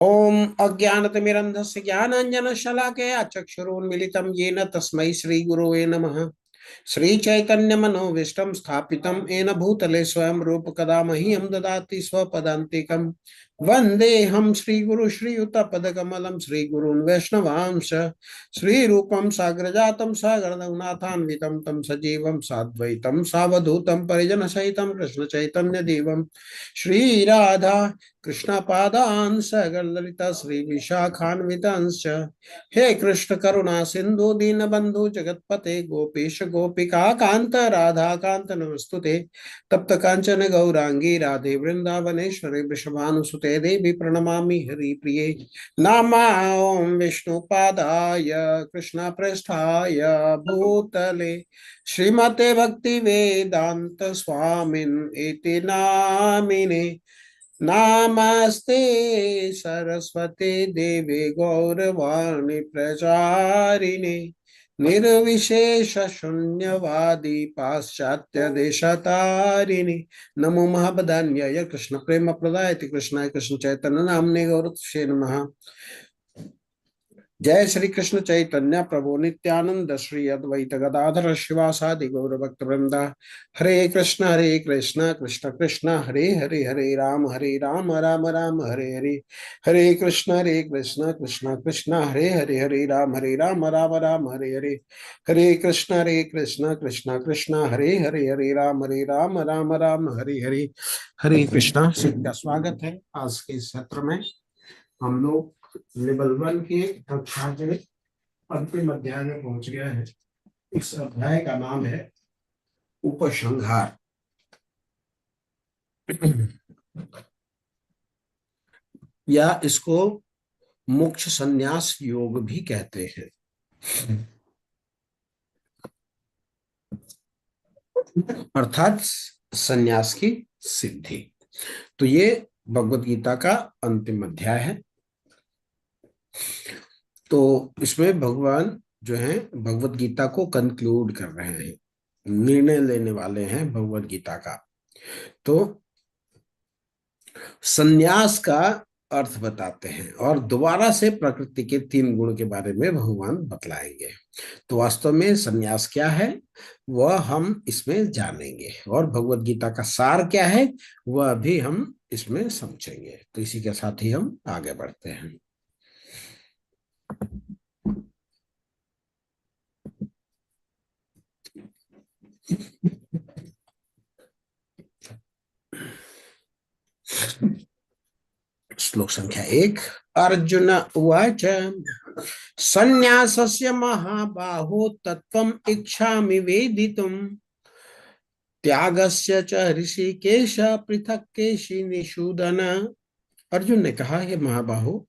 ओम अज्ञानतिमिरन्धस्य ज्ञानाञ्जनशलाकया चक्षुरुन्मीलितं येन तस्मै श्रीगुरवे नमः। श्रीचैतन्यमनोभीष्टं स्थापितं येन भूतले स्वयं रूप कदा मह्यं ददाति स्वपदान्तिकं। वन्देऽहं श्रीगुरु श्रीयुतपदकमलं श्रीगुरून् वैष्णवांश श्रीरूपं साग्रजातं सागररघुनाथान्वितं तं सजीवं साद्वैतं सावधूतं परिजनसहितं कृष्णचैतन्यदेवं श्रीराधा कृष्णपादान् सगललिता श्री विशाखान्वितांश्च। हे कृष्ण करुणा सिंधु दीनबंधु जगतपते गोपीश गोपिका कांत राधा कांत नमस्तुते। तप्त कांचन गौरांगी राधे वृंदावनेश्वरी वृषभानुसुते देवी प्रणमामि हरिप्रिये। नमः ओं विष्णुपादाय कृष्ण पृष्ठाय भूतले श्रीमते भक्ति वेदांत स्वामिन् इति नामिने। नमस्ते सरस्वती देवी गौरवाणी प्रचारिणे निर्विशेष शून्यवादी पाश्चात्य देशतारिणे। नमो महाबदान्याय कृष्ण प्रेम प्रदाय कृष्णाय कृष्ण चैतन्य नामने गौरक्षे नमः। जय श्री कृष्ण चैतन्य प्रभु नित्यानंद श्री अद्वैत गदाधर शिवासादि गौर भक्त वृंदा। हरे कृष्ण कृष्ण कृष्ण हरे हरे हरे राम राम राम हरे हरे। हरे कृष्ण कृष्ण कृष्ण हरे राम राम हरे हरे। हरे कृष्ण कृष्ण हरे राम राम हरे हरे। हरे कृष्णा। सबका स्वागत है आज के सत्र में। हम लोग लेवल 1 के कक्षा के अंतिम अध्याय में पहुंच गया है। इस अध्याय का नाम है उपसंहार या इसको मोक्ष संन्यास योग भी कहते हैं। अर्थात संन्यास की सिद्धि। तो ये भगवत गीता का अंतिम अध्याय है। तो इसमें भगवान जो है भगवत गीता को कंक्लूड कर रहे हैं, निर्णय लेने वाले हैं भगवत गीता का। तो संन्यास का अर्थ बताते हैं और दोबारा से प्रकृति के 3 गुण के बारे में भगवान बतलाएंगे। तो वास्तव में संन्यास क्या है वह हम इसमें जानेंगे और भगवत गीता का सार क्या है वह भी हम इसमें समझेंगे। तो इसी के साथ ही हम आगे बढ़ते हैं। श्लोक संख्या 1। अर्जुन उवाच संन्यासस्य महाबाहो तत्त्वम् इच्छामि वेदितुम् त्यागस्य च ऋषिकेश पृथक् केशि निषूदन। अर्जुन ने कहा, हे महाबाहो,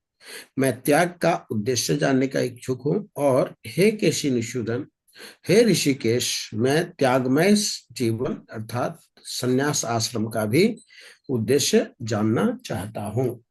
मैं त्याग का उद्देश्य जानने का इच्छुक हूँ और हे केशि निषूदन, हे ऋषिकेश, मैं त्यागमय जीवन अर्थात संन्यास आश्रम का भी उद्देश्य जानना चाहता हूँ।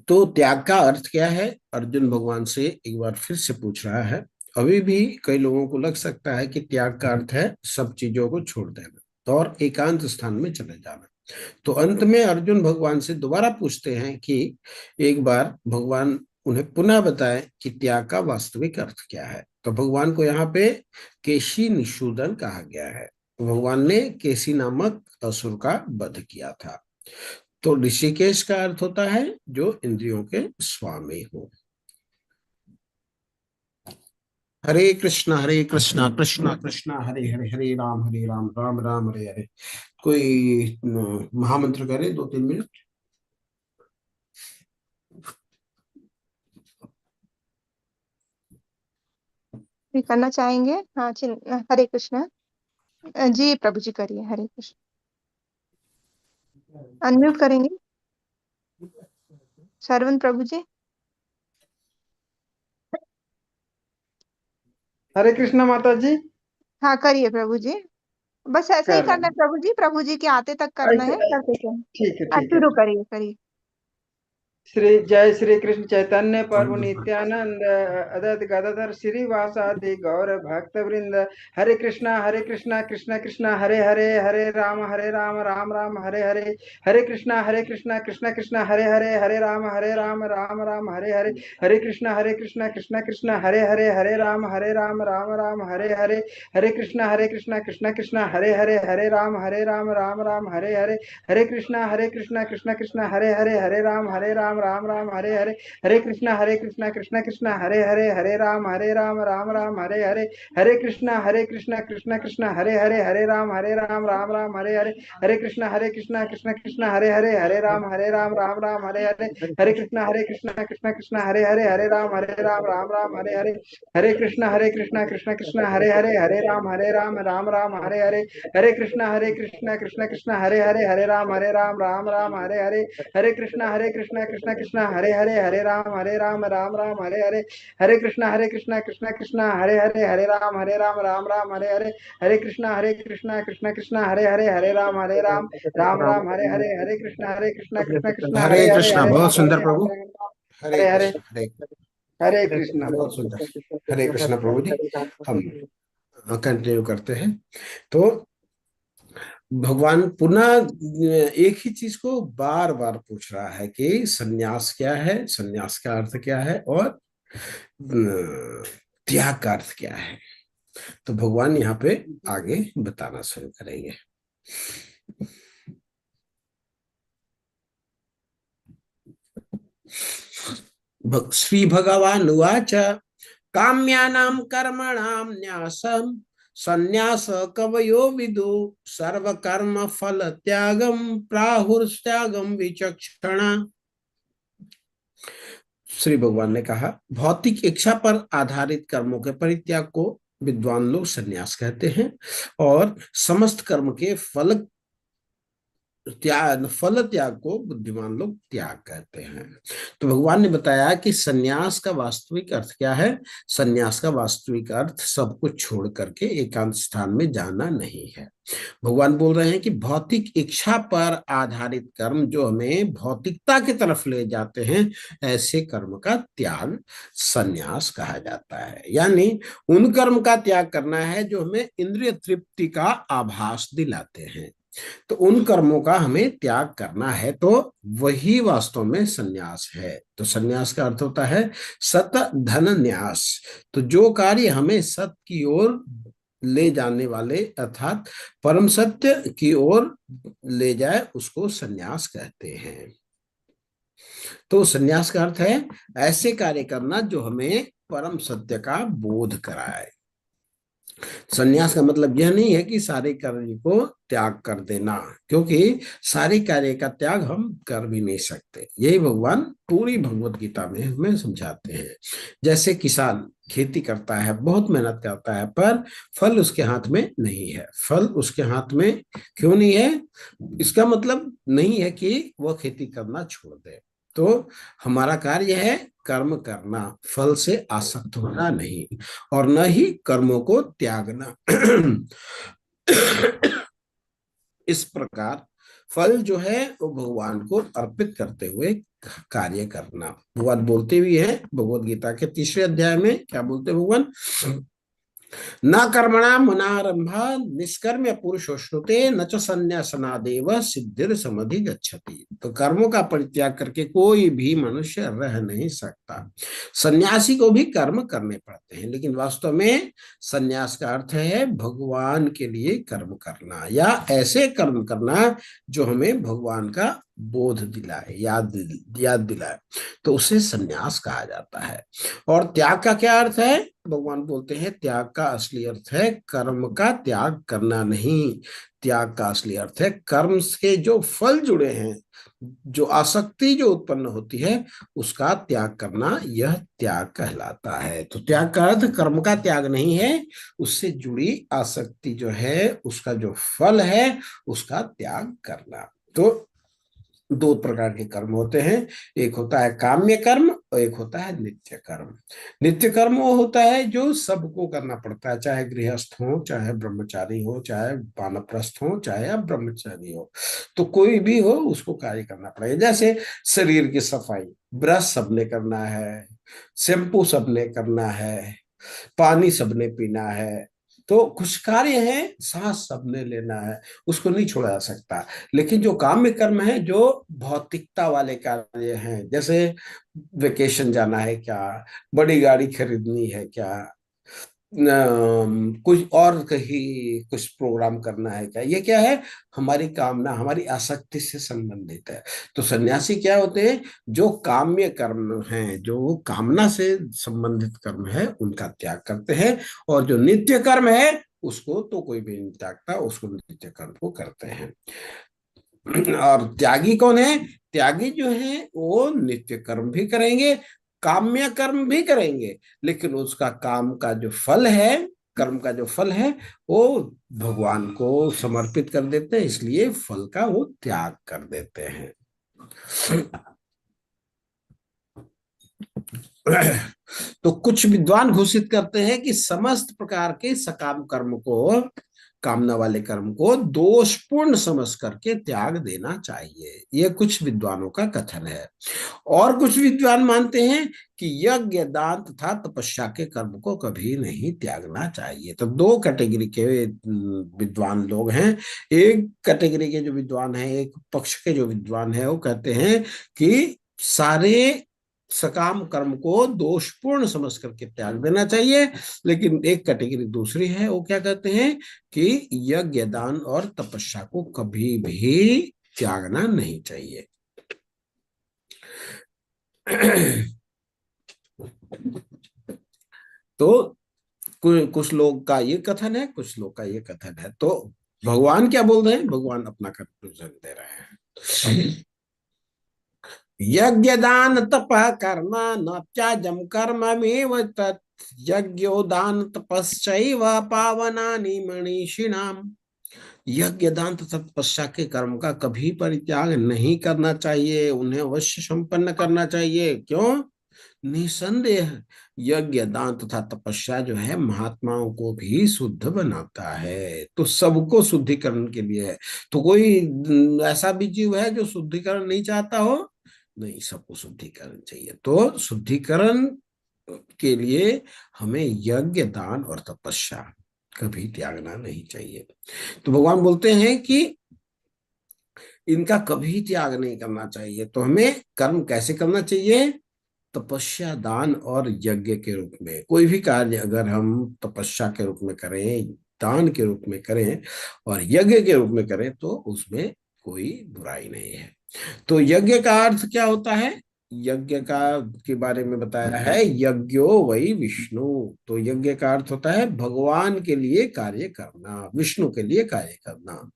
तो त्याग का अर्थ क्या है अर्जुन भगवान से एक बार फिर से पूछ रहा है। अभी भी कई लोगों को लग सकता है कि त्याग का अर्थ है सब चीजों को छोड़ देना और एकांत स्थान में चले जाना। तो अंत में अर्जुन भगवान से दोबारा पूछते हैं कि एक बार भगवान उन्हें पुनः बताएं कि त्याग का वास्तविक अर्थ क्या है। तो भगवान को यहाँ पे केशी निषूदन कहा गया है। भगवान ने केशी नामक असुर का वध किया था। तो ऋषिकेश का अर्थ होता है जो इंद्रियों के स्वामी हो। हरे कृष्णा कृष्णा कृष्णा हरे राम राम हरे हरे। कोई महामंत्र करे 2-3 मिनट। भी करना चाहेंगे? हाँ, हरे कृष्ण। जी प्रभु जी करिए। हरे कृष्ण। अनम्यूट करेंगे श्रवण प्रभु जी। हरे कृष्ण माता जी। हाँ करिए प्रभु जी। बस ऐसे ही कर रहे करना है हैं। प्रभु जी, प्रभु जी के आते तक करना है, ऐसे करते चलें। ठीक है हाँ ठीक है शुरू ठीक। करिए करिए। जय श्री कृष्ण चैतन्य प्रभु नित्यानंद अद्वैत गदाधर श्रीवासादि गौर भक्त वृंद। हरे कृष्णा कृष्णा कृष्ण हरे हरे, हरे राम राम राम हरे हरे। हरे कृष्णा कृष्णा कृष्ण हरे हरे, हरे राम राम राम हरे हरे। हरे कृष्णा कृष्ण कृष्ण हरे हरे, हरे राम राम राम हरे हरे। हरे कृष्णा कृष्ण हरे हरे, हरे राम राम हरे हरे। हरे कृष्णा कृष्ण कृष्ण हरे हरे, हरे राम राम राम हरे हरे। हरे कृष्णा कृष्ण कृष्ण हरे हरे, हरे राम राम राम हरे हरे। हरे कृष्णा कृष्ण कृष्ण हरे हरे, हरे राम राम राम हरे हरे। हरे कृष्णा कृष्ण कृष्ण हरे हरे, हरे राम राम राम हरे हरे। हरे कृष्णा कृष्ण कृष्ण हरे हरे, हरे राम राम राम हरे हरे। हरे कृष्णा कृष्ण कृष्ण हरे हरे, हरे राम राम राम हरे हरे। हरे कृष्णा कृष्ण कृष्ण हरे हरे, हरे राम राम राम हरे हरे। हरे कृष्णा कृष्ण कृष्ण हरे हरे, हरे राम राम राम हरे हरे। हरे कृष्णा कृष्ण कृष्ण हरे हरे, हरे राम राम राम हरे हरे। हरे कृष्णा कृष्ण कृष्ण हरे हरे, हरे राम राम राम हरे हरे। हरे कृष्ण कृष्ण हरे हरे हरे, कृष्णा, हरे बहुत राम सुंदर प्रभु। हरे हरे हरे। कृष्णा, हरे हरे कृष्णा बहुत प्रभु। सुंदर। हरे कृष्णा प्रभु जी। हम कंटिन्यू करते हैं। तो भगवान पुनः एक ही चीज को बार बार पूछ रहा है कि सन्यास क्या है, सन्यास का अर्थ क्या है, और त्याग का अर्थ क्या है। तो भगवान यहाँ पे आगे बताना शुरू करेंगे। श्री भगवान उवाच काम्यानां कर्मणां न्यासं संन्यास कवयो विदु सर्व कर्म फल त्यागम प्राहुर्त्यागम विचक्षणा। श्री भगवान ने कहा, भौतिक इच्छा पर आधारित कर्मों के परित्याग को विद्वान लोग संन्यास कहते हैं, और समस्त कर्म के फल त्याग को बुद्धिमान लोग त्याग कहते हैं। तो भगवान ने बताया कि सन्यास का वास्तविक अर्थ क्या है। सन्यास का वास्तविक अर्थ सब कुछ छोड़ करके एकांत स्थान में जाना नहीं है। भगवान बोल रहे हैं कि भौतिक इच्छा पर आधारित कर्म जो हमें भौतिकता की तरफ ले जाते हैं, ऐसे कर्म का त्याग सन्यास कहा जाता है। यानी उन कर्म का त्याग करना है जो हमें इंद्रिय तृप्ति का आभास दिलाते हैं। तो उन कर्मों का हमें त्याग करना है, तो वही वास्तव में सन्यास है। तो सन्यास का अर्थ होता है सत धन न्यास। तो जो कार्य हमें सत की ओर ले जाने वाले अर्थात परम सत्य की ओर ले जाए, उसको सन्यास कहते हैं। तो सन्यास का अर्थ है ऐसे कार्य करना जो हमें परम सत्य का बोध कराए। सन्यास का मतलब यह नहीं है कि सारे कार्य को त्याग कर देना, क्योंकि सारे कार्य का त्याग हम कर भी नहीं सकते। यही भगवान पूरी भगवत गीता में हमें समझाते हैं। जैसे किसान खेती करता है, बहुत मेहनत करता है, पर फल उसके हाथ में नहीं है। फल उसके हाथ में क्यों नहीं है, इसका मतलब नहीं है कि वह खेती करना छोड़ दे। तो हमारा कार्य है कर्म करना, फल से आसक्त होना नहीं, और न ही कर्मों को त्यागना। इस प्रकार फल जो है वो भगवान को अर्पित करते हुए कार्य करना। भगवान बोलते भी हैं भगवत गीता के 3रे अध्याय में, क्या बोलते भगवान, न कर्मणा मनारंभा निष्कर्म्य पुरुषोश्नुते न च संन्यासनादेव सिद्धिर समधि गच्छति। तो कर्मों का परित्याग करके कोई भी मनुष्य रह नहीं सकता। सन्यासी को भी कर्म करने पड़ते हैं, लेकिन वास्तव में सन्यास का अर्थ है भगवान के लिए कर्म करना, या ऐसे कर्म करना जो हमें भगवान का बोध दिलाए, याद दिलाए। तो उसे सन्यास कहा जाता है। और त्याग का क्या अर्थ है, भगवान बोलते हैं त्याग का असली अर्थ है कर्म का त्याग करना नहीं। त्याग का असली अर्थ है कर्म के जो फल जुड़े हैं, जो आसक्ति जो उत्पन्न होती है, उसका त्याग करना, यह त्याग कहलाता है। तो त्याग का अर्थ कर्म का त्याग नहीं है, उससे जुड़ी आसक्ति जो है, उसका जो फल है, उसका त्याग करना। तो 2 प्रकार के कर्म होते हैं, एक होता है काम्य कर्म एक होता है नित्य कर्म। नित्य कर्म वो होता है जो सबको करना पड़ता है, चाहे गृहस्थ हो, चाहे ब्रह्मचारी हो, चाहे वानप्रस्थ हो, चाहे अब ब्रह्मचारी हो, तो कोई भी हो उसको कार्य करना पड़ेगा। जैसे शरीर की सफाई, ब्रश सबने करना है, शैम्पू सबने करना है, पानी सबने पीना है, तो कुछ कार्य है सांस सबने लेना है, उसको नहीं छोड़ा जा सकता। लेकिन जो काम्य कर्म है, जो भौतिकता वाले कार्य हैं, जैसे वेकेशन जाना है क्या, बड़ी गाड़ी खरीदनी है क्या, कुछ और कहीं कुछ प्रोग्राम करना है क्या, ये क्या है, हमारी कामना, हमारी आसक्ति से संबंधित है। तो सन्यासी क्या होते हैं, जो काम्य कर्म हैं, जो कामना से संबंधित कर्म है, उनका त्याग करते हैं। और जो नित्य कर्म है उसको तो कोई भी नहीं त्यागता, उसको नित्य कर्म को करते हैं। और त्यागी कौन है, त्यागी जो है वो नित्य कर्म भी करेंगे, काम्य कर्म भी करेंगे, लेकिन उसका काम का जो फल है, कर्म का जो फल है, वो भगवान को समर्पित कर देते हैं, इसलिए फल का वो त्याग कर देते हैं। तो कुछ विद्वान घोषित करते हैं कि समस्त प्रकार के सकाम कर्म को, कामना वाले कर्म को दोषपूर्ण समझ करके त्याग देना चाहिए, यह कुछ विद्वानों का कथन है। और कुछ विद्वान मानते हैं कि यज्ञ, दान तथा तपस्या के कर्म को कभी नहीं त्यागना चाहिए। तो दो कैटेगरी के विद्वान लोग हैं। एक कैटेगरी के जो विद्वान हैं, एक पक्ष के जो विद्वान हैं, वो कहते हैं कि सारे सकाम कर्म को दोषपूर्ण समझ करके त्याग देना चाहिए। लेकिन एक कैटेगरी दूसरी है, वो क्या कहते हैं कि यज्ञ, दान और तपस्या को कभी भी त्यागना नहीं चाहिए। तो कुछ लोग का ये कथन है, कुछ लोग का ये कथन है। तो भगवान क्या बोल रहे हैं, भगवान अपना कंक्लूजन दे रहे हैं। यज्ञ दान तप कर्म न त्याजम कर्ममेव तत्, यज्ञो दान तपश्चैव पावनानि मनीषिणाम। यज्ञ दान तथा तपस्या के कर्म का कभी परित्याग नहीं करना चाहिए, उन्हें अवश्य संपन्न करना चाहिए। क्यों? निसंदेह यज्ञ, दान तथा तपस्या जो है महात्माओं को भी शुद्ध बनाता है, तो सबको शुद्धिकरण के लिए है। तो कोई ऐसा भी जीव है जो शुद्धिकरण नहीं चाहता हो? नहीं, सबको शुद्धिकरण चाहिए। तो शुद्धिकरण के लिए हमें यज्ञ, दान और तपस्या कभी त्यागना नहीं चाहिए। तो भगवान बोलते हैं कि इनका कभी त्याग नहीं करना चाहिए। तो हमें कर्म कैसे करना चाहिए? तपस्या, दान और यज्ञ के रूप में। कोई भी कार्य अगर हम तपस्या के रूप में करें, दान के रूप में करें और यज्ञ के रूप में करें, तो उसमें कोई बुराई नहीं है। तो यज्ञ का अर्थ क्या होता है? यज्ञ का के बारे में बताया है, यज्ञो वही विष्णु। तो यज्ञ का अर्थ होता है भगवान के लिए कार्य करना, विष्णु के लिए कार्य करना,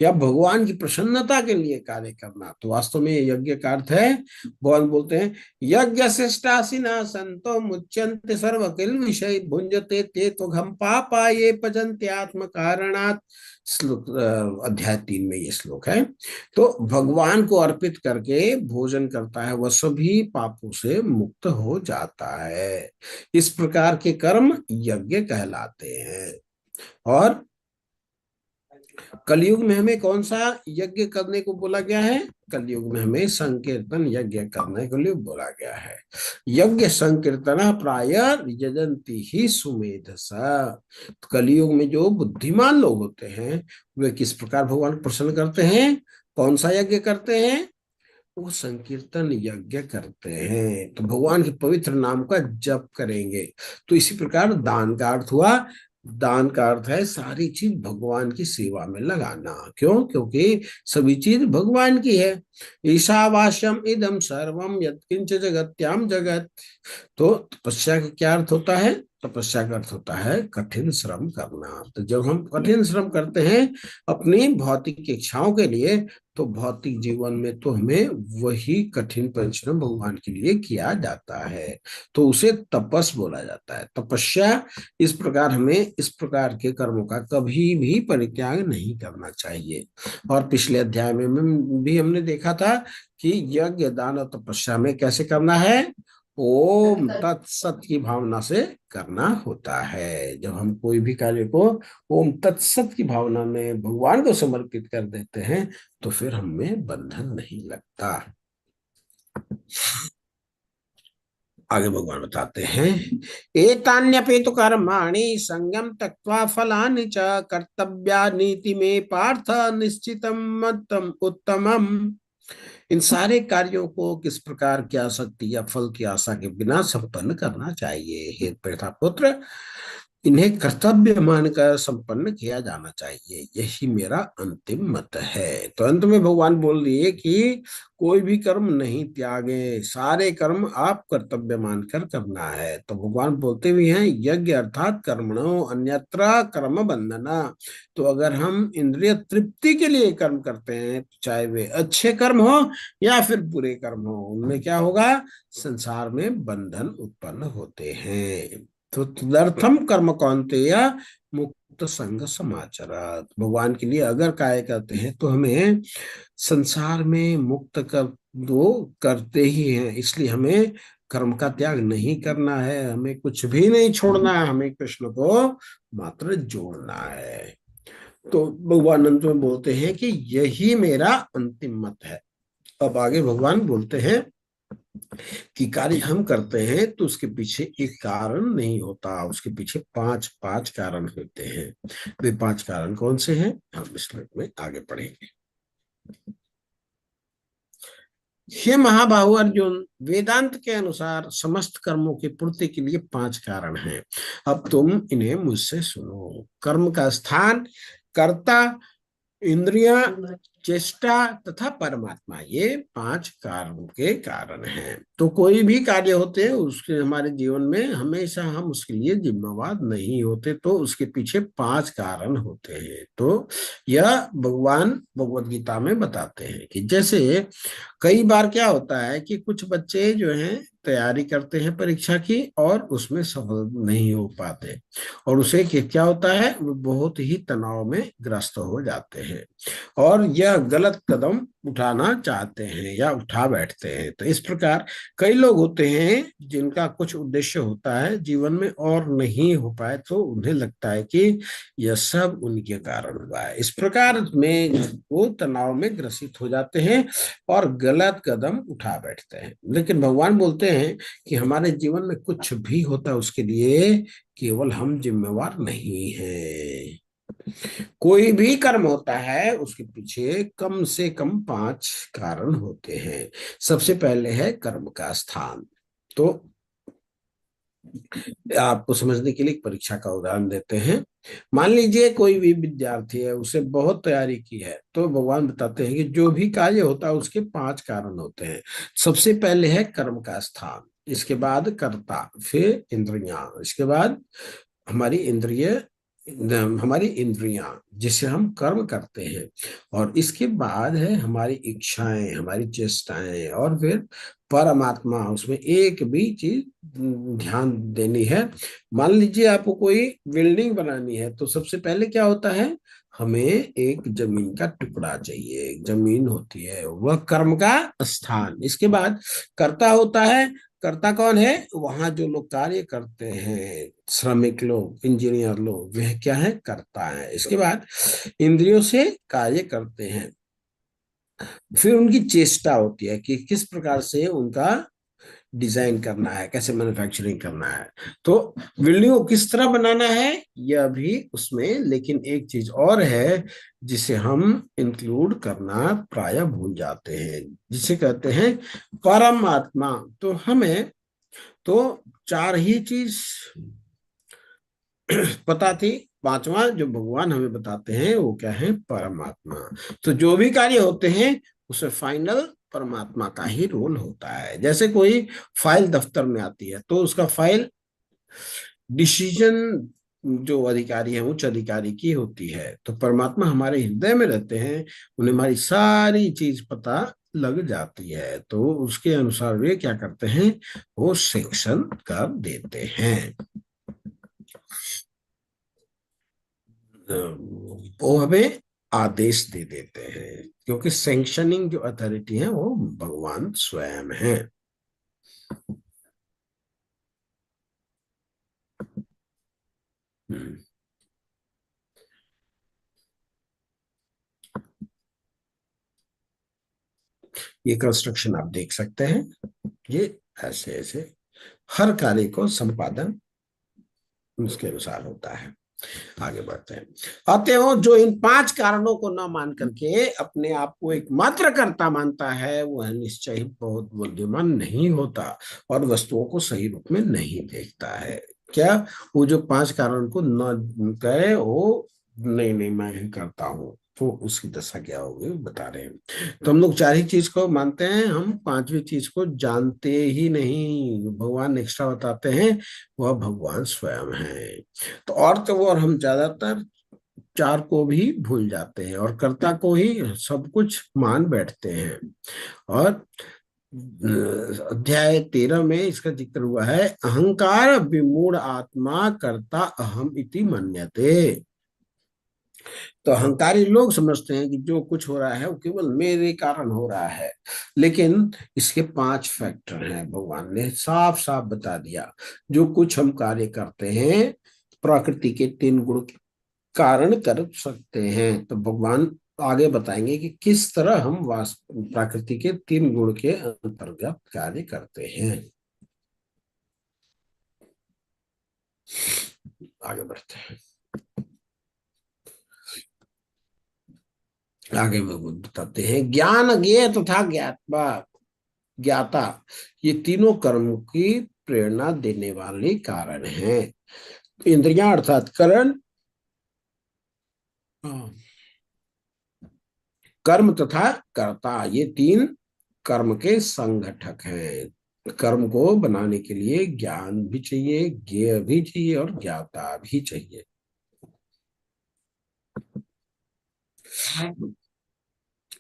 या भगवान की प्रसन्नता के लिए कार्य करना। तो वास्तव में यज्ञ का अर्थ है, भगवान बोलते हैं यज्ञ शिष्टासिना संतो मुच्यन्ते सर्व किल विषय भुंजते ते तो घम पापा ये पचन्ते आत्म कारणात्। श्लोक अध्याय 3 में ये श्लोक है। तो भगवान को अर्पित करके भोजन करता है, वह सभी पापों से मुक्त हो जाता है। इस प्रकार के कर्म यज्ञ कहलाते हैं। और कलयुग में हमें कौन सा यज्ञ करने को बोला गया है? कलयुग में हमें संकीर्तन यज्ञ करने के लिए बोला गया है। यज्ञ संकीर्तन प्राय यजंती ही सुमेधस। कलयुग में जो बुद्धिमान लोग होते हैं वे किस प्रकार भगवान को प्रसन्न करते हैं? कौन सा यज्ञ करते हैं? वो संकीर्तन यज्ञ करते हैं। तो भगवान के पवित्र नाम का जप करेंगे। तो इसी प्रकार दान का अर्थ हुआ, दान का अर्थ है सारी चीज भगवान की सेवा में लगाना। क्यों? क्योंकि सभी चीज भगवान की है। ईशावास्यम इदम सर्वम यत्किंच जगत्याम जगत। तो तपस्या का क्या अर्थ होता है? तपस्या का अर्थ होता है कठिन श्रम करना। तो जब हम कठिन श्रम करते हैं अपनी भौतिक इच्छाओं के लिए, तो भौतिक जीवन में तो हमें वही कठिन परिश्रम भगवान के लिए किया जाता है, तो उसे तपस बोला जाता है। तपस्या इस प्रकार हमें इस प्रकार के कर्मों का कभी भी परित्याग नहीं करना चाहिए। और पिछले अध्याय में भी हमने देखा था कि यज्ञ, दान और तपस्या में कैसे करना है, ओम तत्सत की भावना से करना होता है। जब हम कोई भी कार्य को ओम तत्सत की भावना में भगवान को समर्पित कर देते हैं तो फिर हमें बंधन नहीं लगता। आगे भगवान बताते हैं, एतान्यपि तु कर्माणि संयम त्यक्त्वा फलानि च कर्तव्यानीति में पार्थ निश्चितम मतम उत्तमम। इन सारे कार्यों को किस प्रकार की आसक्ति या फल की आशा के बिना संपन्न करना चाहिए। हे प्रथापुत्र, इन्हें कर्तव्य मानकर संपन्न किया जाना चाहिए, यही मेरा अंतिम मत है। तो अंत में भगवान बोल दिए कि कोई भी कर्म नहीं त्यागे, सारे कर्म आप कर्तव्य मानकर करना है। तो भगवान बोलते भी हैं, यज्ञ अर्थात कर्मणो अन्यत्र कर्म बंधना। तो अगर हम इंद्रिय तृप्ति के लिए कर्म करते हैं, चाहे वे अच्छे कर्म हो या फिर बुरे कर्म हो, उनमें क्या होगा, संसार में बंधन उत्पन्न होते हैं। तो तदर्थम कर्म कौन्तेय मुक्त संग समाचार। भगवान के लिए अगर कार्य करते हैं तो हमें संसार में मुक्त कर दो करते ही हैं, इसलिए हमें कर्म का त्याग नहीं करना है, हमें कुछ भी नहीं छोड़ना है, हमें कृष्ण को मात्र जोड़ना है। तो भगवान अंत में बोलते हैं कि यही मेरा अंतिम मत है। अब आगे भगवान बोलते हैं कि कार्य हम करते हैं तो उसके पीछे एक कारण नहीं होता, उसके पीछे पांच पांच कारण होते हैं। वे पांच कारण कौन से हैं, हम इस श्लोक में आगे पढ़ेंगे। हे महाबाहु अर्जुन, वेदांत के अनुसार समस्त कर्मों की पूर्ति के लिए पांच कारण हैं। अब तुम इन्हें मुझसे सुनो। कर्म का स्थान, कर्ता, इंद्रिया, चेष्टा तथा परमात्मा, ये पांच कारणों के कारण हैं। तो कोई भी कार्य होते हैं उसके हमारे जीवन में हमेशा हम उसके लिए जिम्मेवार नहीं होते, तो उसके पीछे पांच कारण होते हैं। तो यह भगवान भगवत गीता में बताते हैं कि जैसे कई बार क्या होता है कि कुछ बच्चे जो हैं तैयारी करते हैं परीक्षा की और उसमें सफल नहीं हो पाते, और उसे क्या होता है, वो बहुत ही तनाव में ग्रस्त हो जाते हैं और यह गलत कदम उठाना चाहते हैं या उठा बैठते हैं। तो इस प्रकार कई लोग होते हैं जिनका कुछ उद्देश्य होता है जीवन में और नहीं हो पाए, तो उन्हें लगता है कि यह सब उनके कारण हुआ है। इस प्रकार में वो तनाव में ग्रसित हो जाते हैं और गलत कदम उठा बैठते हैं। लेकिन भगवान बोलते हैं कि हमारे जीवन में कुछ भी होता है उसके लिए केवल हम जिम्मेवार नहीं हैं। कोई भी कर्म होता है उसके पीछे कम से कम पांच कारण होते हैं। सबसे पहले है कर्म का स्थान। तो आपको समझने के लिए एक परीक्षा का उदाहरण देते हैं। मान लीजिए कोई भी विद्यार्थी है, उसे बहुत तैयारी की है, तो भगवान बताते हैं कि जो भी कार्य होता है उसके पांच कारण होते हैं। सबसे पहले है कर्म का स्थान, इसके बाद कर्ता, फिर इंद्रियां, इसके बाद हमारी इंद्रियां जिससे हम कर्म करते हैं, और इसके बाद है हमारी इच्छाएं, हमारी चेष्टाएं, और फिर परमात्मा। उसमें एक भी चीज ध्यान देनी है। मान लीजिए आपको कोई बिल्डिंग बनानी है, तो सबसे पहले क्या होता है, हमें एक जमीन का टुकड़ा चाहिए, एक जमीन होती है, वह कर्म का स्थान। इसके बाद कर्ता होता है। कर्ता कौन है, वहां जो लोग कार्य करते हैं, श्रमिक लोग, इंजीनियर लोग, वह क्या है, कर्ता है। इसके बाद इंद्रियों से कार्य करते हैं, फिर उनकी चेष्टा होती है कि किस प्रकार से उनका डिजाइन करना है, कैसे मैन्युफैक्चरिंग करना है, तो बिल्डिंग को किस तरह बनाना है, यह भी उसमें। लेकिन एक चीज और है जिसे हम इंक्लूड करना प्राय भूल जाते हैं, जिसे कहते हैं परमात्मा। तो हमें तो चार ही चीज पता थी, पांचवा जो भगवान हमें बताते हैं वो क्या है, परमात्मा। तो जो भी कार्य होते हैं उसमें फाइनल परमात्मा का ही रोल होता है। जैसे कोई फाइल दफ्तर में आती है तो उसका फाइल डिसीजन जो अधिकारी है, उच्च अधिकारी की होती है, तो परमात्मा हमारे हृदय में रहते हैं, उन्हें हमारी सारी चीज पता लग जाती है, तो उसके अनुसार वे क्या करते हैं, वो सेक्शन कर देते हैं। वो हमें आदेश दे देते हैं, क्योंकि सैंक्शनिंग जो अथॉरिटी है वो भगवान स्वयं है। हम्म, ये कंस्ट्रक्शन आप देख सकते हैं। ये ऐसे ऐसे हर कार्य को संपादन उसके अनुसार होता है। आगे बढ़ते हैं। अतएव जो इन 5 कारणों को न मान करके अपने आप को एक मात्र कर्ता मानता है, वह निश्चय ही बहुत बुद्धिमान नहीं होता और वस्तुओं को सही रूप में नहीं देखता है। क्या वो जो 5 कारण को न कहे, वो नहीं नहीं मैं ही करता हूँ, तो उसकी दशा क्या होगी बता रहे हैं। तो हम लोग 4 ही चीज को मानते हैं, हम 5वीं चीज को जानते ही नहीं। भगवान एक्स्ट्रा बताते हैं, वह भगवान स्वयं है। तो वो और हम ज्यादातर 4 को भी भूल जाते हैं और कर्ता को ही सब कुछ मान बैठते हैं। और अध्याय 13 में इसका जिक्र हुआ है, अहंकार विमूढ़ आत्मा कर्ता अहम इति मन्यते। तो अहंकारी लोग समझते हैं कि जो कुछ हो रहा है वो केवल मेरे कारण हो रहा है, लेकिन इसके 5 फैक्टर हैं। भगवान ने साफ साफ बता दिया। जो कुछ हम कार्य करते हैं, प्रकृति के 3 गुण के कारण कर सकते हैं। तो भगवान आगे बताएंगे कि किस तरह हम प्रकृति के 3 गुण के अंतर्गत कार्य करते हैं। आगे बढ़ते हैं। आगे में बताते हैं, ज्ञान ज्ञेय तथा ज्ञात्मा ज्ञाता, ये तीनों कर्म की प्रेरणा देने वाले कारण हैं। इंद्रियां अर्थात करण, कर्म तथा कर्ता, ये 3 कर्म के संगठक हैं। कर्म को बनाने के लिए ज्ञान भी चाहिए, ज्ञेय भी चाहिए और ज्ञाता भी चाहिए।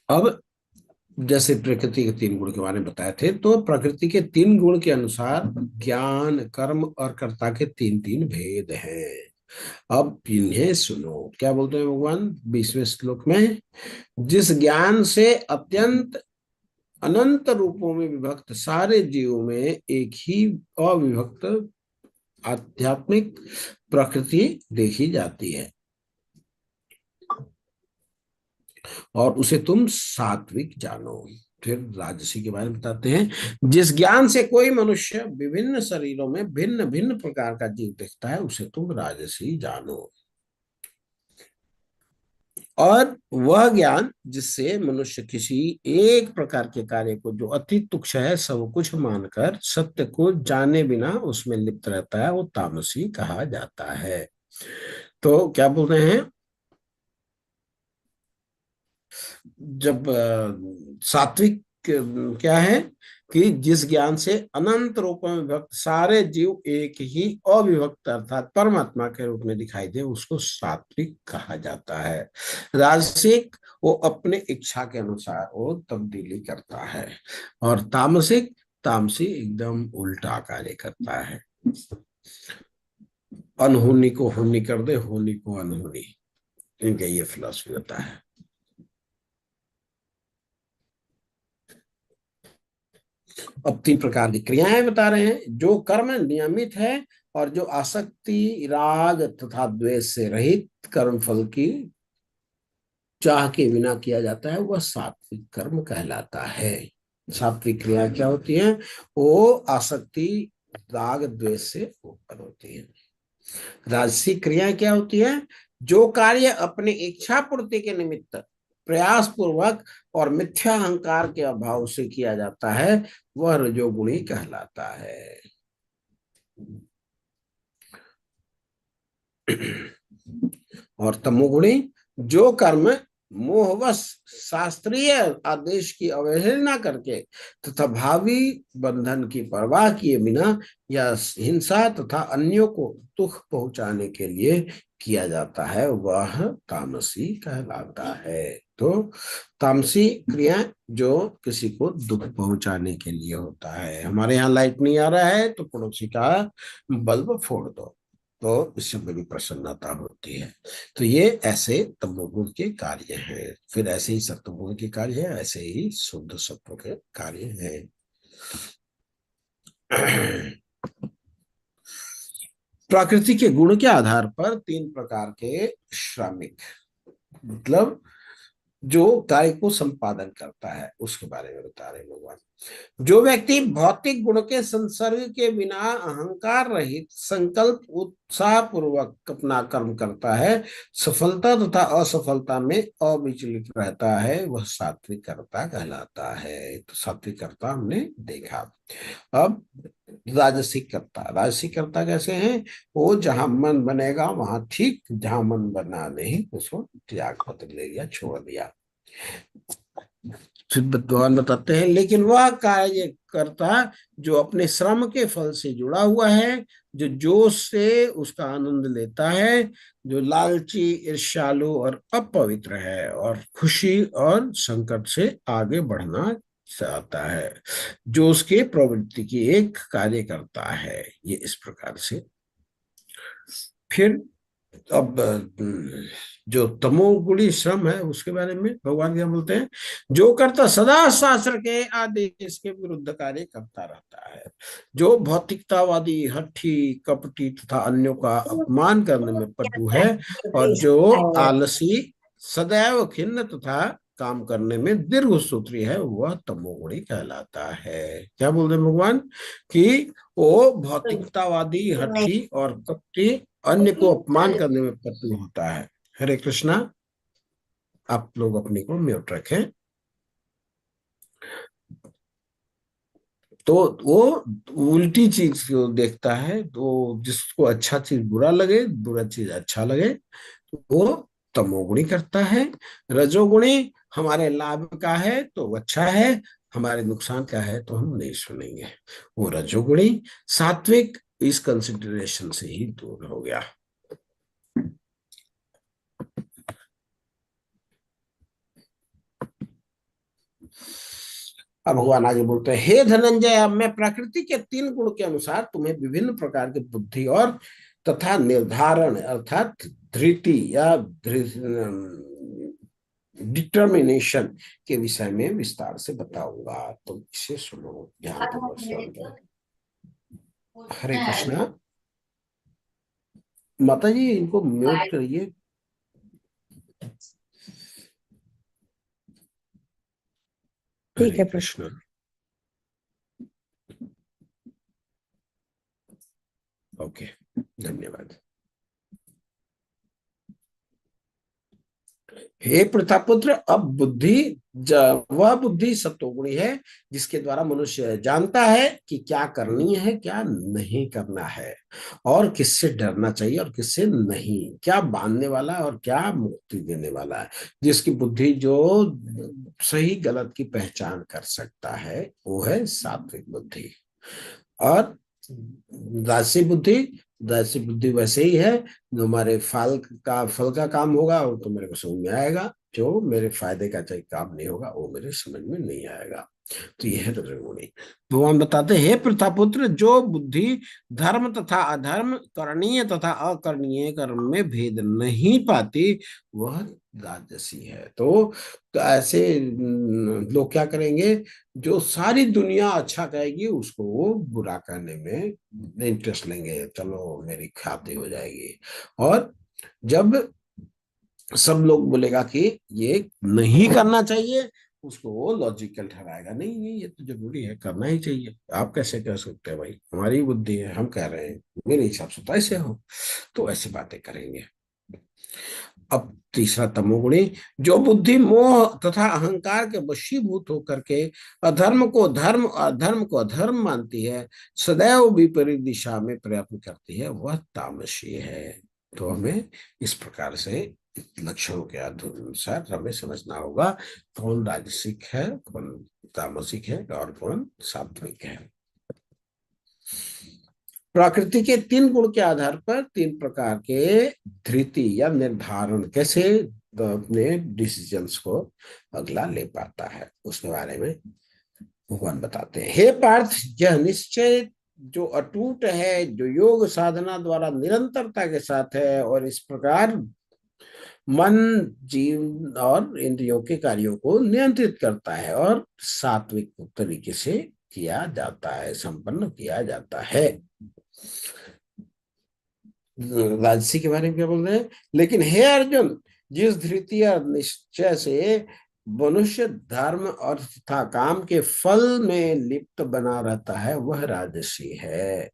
अब जैसे प्रकृति के 3 गुण के बारे में बताए थे, तो प्रकृति के 3 गुण के अनुसार ज्ञान, कर्म और कर्ता के 3 भेद हैं। अब इन्हें सुनो, क्या बोलते हैं भगवान 20वें श्लोक में, जिस ज्ञान से अत्यंत अनंत रूपों में विभक्त सारे जीवों में एक ही अविभक्त आध्यात्मिक प्रकृति देखी जाती है और उसे तुम सात्विक जानो। फिर राजसी के बारे में बताते हैं, जिस ज्ञान से कोई मनुष्य विभिन्न शरीरों में भिन्न भिन्न प्रकार का जीव देखता है, उसे तुम राजसी जानो। और वह ज्ञान जिससे मनुष्य किसी एक प्रकार के कार्य को, जो अति तुच्छ है, सब कुछ मानकर सत्य को जाने बिना उसमें लिप्त रहता है, वो तामसी कहा जाता है। तो क्या बोल रहे हैं, जब सात्विक क्या है कि जिस ज्ञान से अनंत रूपों में विभक्त सारे जीव एक ही अविभक्त अर्थात परमात्मा के रूप में दिखाई दे, उसको सात्विक कहा जाता है। राजसिक वो अपने इच्छा के अनुसार वो तब्दीली करता है, और तामसिक, तामसी एकदम उल्टा कार्य करता है। अनहोनी को होनी कर दे, होनी को अनहोनी, इनका ये फिलॉसफी होता है। अब 3 प्रकार की क्रियाएं बता रहे हैं। जो कर्म नियमित है और जो आसक्ति, राग तथा द्वेष से रहित कर्म फल की चाह के बिना किया जाता है, वह सात्विक कर्म कहलाता है। सात्विक क्रिया क्या होती है, वो आसक्ति, राग द्वेष से ऊपर होती है। राजसिक क्रिया क्या होती है, जो कार्य अपने इच्छा पूर्ति के निमित्त प्रयास पूर्वक और मिथ्या अहंकार के अभाव से किया जाता है, वह रजोगुणी कहलाता है। और तमोगुणी, जो कर्म मोहवश शास्त्रीय आदेश की अवहेलना करके तथा भावी बंधन की परवाह किए बिना या हिंसा तथा अन्यों को दुख पहुंचाने के लिए किया जाता है, वह तामसी कहलाता है। तो तामसी क्रिया जो किसी को दुख पहुंचाने के लिए होता है। हमारे यहाँ लाइट नहीं आ रहा है तो पड़ोसी का बल्ब फोड़ दो, तो इससे बड़ी प्रसन्नता होती है। तो ये ऐसे तमोगुण के कार्य हैं। फिर ऐसे ही सत्वगुण के कार्य है, ऐसे ही शुद्ध सत्व के कार्य हैं। प्रकृति के गुण के आधार पर तीन प्रकार के श्रमिक, मतलब जो कार्य को संपादन करता है उसके बारे में बता रहे भगवान। जो व्यक्ति भौतिक गुण के संसर्ग के बिना अहंकार रहित संकल्प उत्साह पूर्वक अपना कर्म करता है, सफलता तथा असफलता में अविचलित रहता है, वह सात्विक कर्ता कहलाता है। तो सात्विक कर्ता हमने देखा। अब राजसिक कर्ता, राजसिक कर्ता कैसे हैं? वो जहां मन बनेगा वहां ठीक, जहां मन बना नहीं उसको त्याग पत्र ले लिया, छोड़ दिया। फिर भगवान बताते हैं लेकिन वह कार्य करता जो अपने श्रम के फल से जुड़ा हुआ है, जो जोश से उसका आनंद लेता है, जो लालची, ईर्ष्यालु और अपवित्र है, और खुशी और संकट से आगे बढ़ना चाहता है, जो उसके प्रवृत्ति की एक कार्य करता है। ये इस प्रकार से। फिर अब जो तमोगुणी श्रम है उसके बारे में भगवान क्या बोलते हैं? जो करता सदा शास्त्र के आदेश के विरुद्ध कार्य करता रहता है, जो भौतिकतावादी, हठी, कपटी तथा अन्यों का अपमान करने में पटु है, और जो आलसी, सदैव खिन्न तथा काम करने में दीर्घ सूत्री है, वह तमोगुणी कहलाता है। क्या बोलते हैं भगवान? कि वो भौतिकतावादी, हठी और कपटी, अन्य को अपमान करने में पटु होता है। हरे कृष्णा। आप लोग अपने को म्यूट रखें। तो वो उल्टी चीज को देखता है, तो जिसको अच्छा चीज बुरा लगे, बुरा चीज अच्छा लगे, तो वो तमोगुणी करता है। रजोगुणी हमारे लाभ का है तो अच्छा है, हमारे नुकसान का है तो हम नहीं सुनेंगे, वो रजोगुणी। सात्विक इस कंसिडरेशन से ही दूर हो गया। अब भगवान आगे बोलते हैं, हे धनंजय, अब मैं प्रकृति के तीन गुण के अनुसार तुम्हें विभिन्न प्रकार की बुद्धि और तथा निर्धारण अर्थात धृति या डिटर्मिनेशन के विषय में विस्तार से बताऊंगा, तो इसे सुनो ध्यान पूर्वक। हरे कृष्णा। माता जी इनको म्यूट करिए। ठीक हरे है। कृष्णा। ओके, धन्यवाद। हे प्रतापुत्र, अब बुद्धि वह बुद्धि सत्वगुणी है जिसके द्वारा मनुष्य जानता है कि क्या करनी है, क्या नहीं करना है, और किससे डरना चाहिए और किससे नहीं, क्या बांधने वाला है और क्या मुक्ति देने वाला है। जिसकी बुद्धि जो सही गलत की पहचान कर सकता है वो है सात्विक बुद्धि। और राजसी बुद्धि, राजसी बुद्धि वैसे ही है, जो हमारे फल का काम होगा वो तो मेरे को समझ में आएगा, जो मेरे फायदे का चाहे काम नहीं होगा वो मेरे समझ में नहीं आएगा। तो यह है रजोगुणी। भगवान बताते हैं, हे प्रतापुत्र, जो बुद्धि धर्म तथा अधर्म, करणीय तथा अकरणीय कर्म में भेद नहीं पाती, वह राजसी है। तो ऐसे लोग क्या करेंगे? जो सारी दुनिया अच्छा कहेगी उसको वो बुरा करने में इंटरेस्ट लेंगे, चलो मेरी ख्याति हो जाएगी। और जब सब लोग बोलेगा कि ये नहीं करना चाहिए, उसको वो लॉजिकल ठहराएगा, नहीं नहीं ये तो जरूरी है, करना ही चाहिए। आप कैसे कह सकते हैं? भाई हमारी बुद्धि है, हम कह रहे हैं, मेरे हिसाब से तो ऐसे हो। तो ऐसी बातें करेंगे। अब तीसरा तमोगुणी, जो बुद्धि मोह तथा अहंकार के वशीभूत होकर के अधर्म को धर्म, अधर्म को अधर्म मानती है, सदैव विपरीत दिशा में प्रयत्न करती है, वह तामसी है। तो हमें इस प्रकार से लक्षणों के अनुसार हमें समझना होगा कौन राजसिक है, कौन तामसिक है और कौन सात्विक है। प्रकृति के तीन गुण के आधार पर तीन प्रकार के धृति या निर्धारण कैसे अपने डिसीजंस को अगला ले पाता है, उसके बारे में भगवान बताते हैं। हे पार्थ, यह निश्चय जो अटूट है, जो योग साधना द्वारा निरंतरता के साथ है, और इस प्रकार मन, जीव और इंद्रियों के कार्यों को नियंत्रित करता है और सात्विक तरीके से किया जाता है, संपन्न किया जाता है। राजसी के बारे में क्या बोल रहे हैं? लेकिन हे अर्जुन, जिस धृति और निश्चय से मनुष्य धर्म और तथा काम के फल में लिप्त बना रहता है वह राजसी है।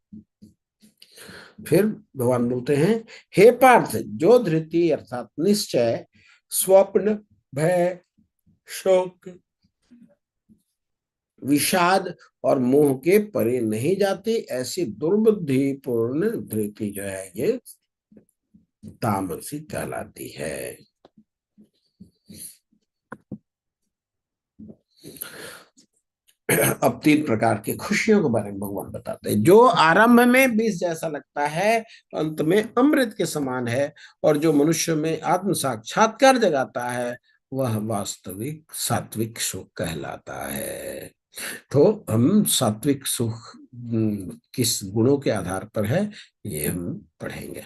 फिर भगवान बोलते हैं, हे पार्थ, जो धृति अर्थात निश्चय, स्वप्न, भय, शोक, विषाद और मोह के परे नहीं जाती, ऐसी दुर्बुद्धि पूर्ण धृति जो है ये तामसी कहलाती है। अब 3 प्रकार की खुशियों के बारे में भगवान बताते हैं। जो आरंभ में विष जैसा लगता है, अंत में अमृत के समान है, और जो मनुष्य में आत्म साक्षात्कार जगाता है, वह वास्तविक सात्विक सुख कहलाता है। तो हम सात्विक सुख किस गुणों के आधार पर है, ये हम पढ़ेंगे।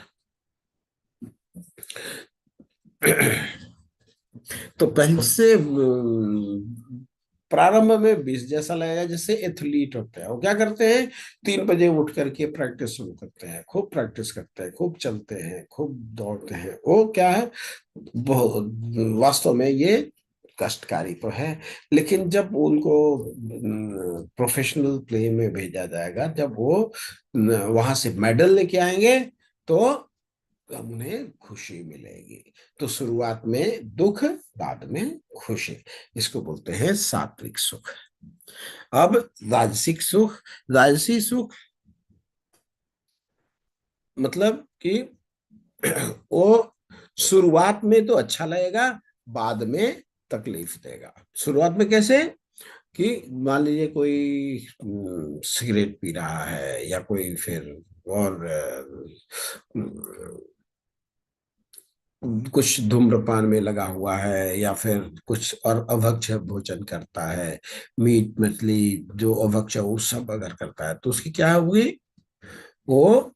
तो पहले से प्रारंभ में बीस जैसा लगेगा। जैसे एथलीट होते हैं, वो क्या करते हैं, 3 बजे उठ करके प्रैक्टिस शुरू करते हैं, खूब प्रैक्टिस करते हैं, खूब चलते हैं, खूब दौड़ते हैं। वो क्या है, वास्तव में ये कष्टकारी तो है, लेकिन जब उनको प्रोफेशनल प्ले में भेजा जाएगा, जब वो वहां से मेडल लेके आएंगे, तो उन्हें खुशी मिलेगी। तो शुरुआत में दुख, बाद में खुशी, इसको बोलते हैं सात्विक सुख। अब राजसिक सुख, राजसी सुख मतलब कि वो शुरुआत में तो अच्छा लगेगा, बाद में तकलीफ देगा। शुरुआत में कैसे, कि मान लीजिए कोई सिगरेट पी रहा है, या कोई फिर और कुछ धूम्रपान में लगा हुआ है, या फिर कुछ और अभक्ष्य भोजन करता है, मीट मछली जो अभक्ष्य वो सब अगर करता है, तो उसकी क्या होगी, वो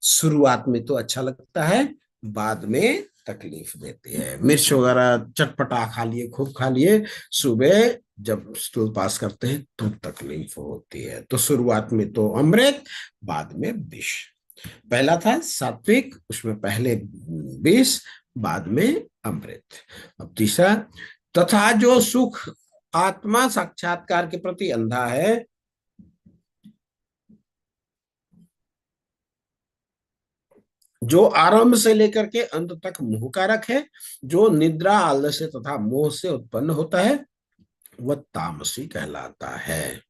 शुरुआत में तो अच्छा लगता है, बाद में तकलीफ देती है। मिर्च वगैरह चटपटा खा लिए, खूब खा लिए, सुबह जब स्टूल पास करते हैं तो तकलीफ होती है। तो शुरुआत में तो अमृत, बाद में विष। पहला था सात्विक, उसमें पहले विष, बाद में अमृत। अब तीसरा, तथा जो सुख आत्मा साक्षात्कार के प्रति अंधा है, जो आरंभ से लेकर के अंत तक मोहकारक है, जो निद्रा, आलस्य तथा मोह से उत्पन्न होता है, वह तामसी कहलाता है।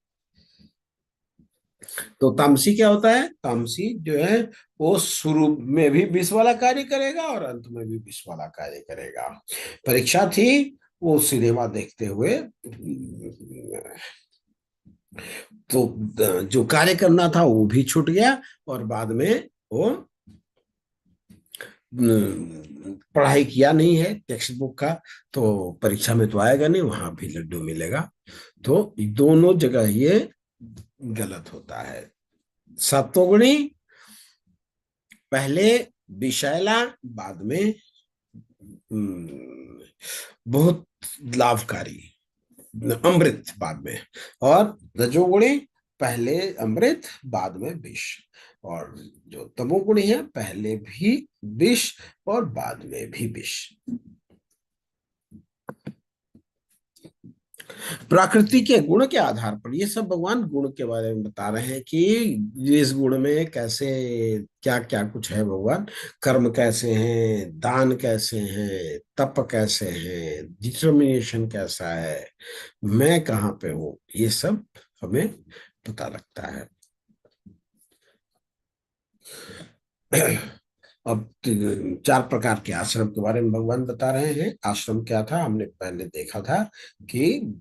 तो तामसी क्या होता है, तामसी जो है वो शुरू में भी विष वाला कार्य करेगा और अंत में भी विष वाला कार्य करेगा। परीक्षा थी, वो सिनेमा देखते हुए तो जो कार्य करना था वो भी छूट गया, और बाद में वो पढ़ाई किया नहीं है टेक्स्ट बुक का, तो परीक्षा में तो आएगा नहीं, वहां भी लड्डू मिलेगा। तो दोनों जगह ये गलत होता है। सत्वगुणी पहले विषैला, बाद में बहुत लाभकारी अमृत बाद में, और रजोगुणी पहले अमृत, बाद में विष, और जो तमोगुणी है पहले भी विष और बाद में भी विष। प्रकृति के गुण के आधार पर ये सब भगवान गुण के बारे में बता रहे हैं, कि इस गुण में कैसे क्या क्या कुछ है, भगवान कर्म कैसे हैं, दान कैसे हैं, तप कैसे हैं, डिटर्मिनेशन कैसा है, मैं कहाँ पे हूँ, ये सब हमें पता लगता है। अब 4 प्रकार के आश्रम के बारे में भगवान बता रहे हैं। आश्रम क्या था, हमने पहले देखा था कि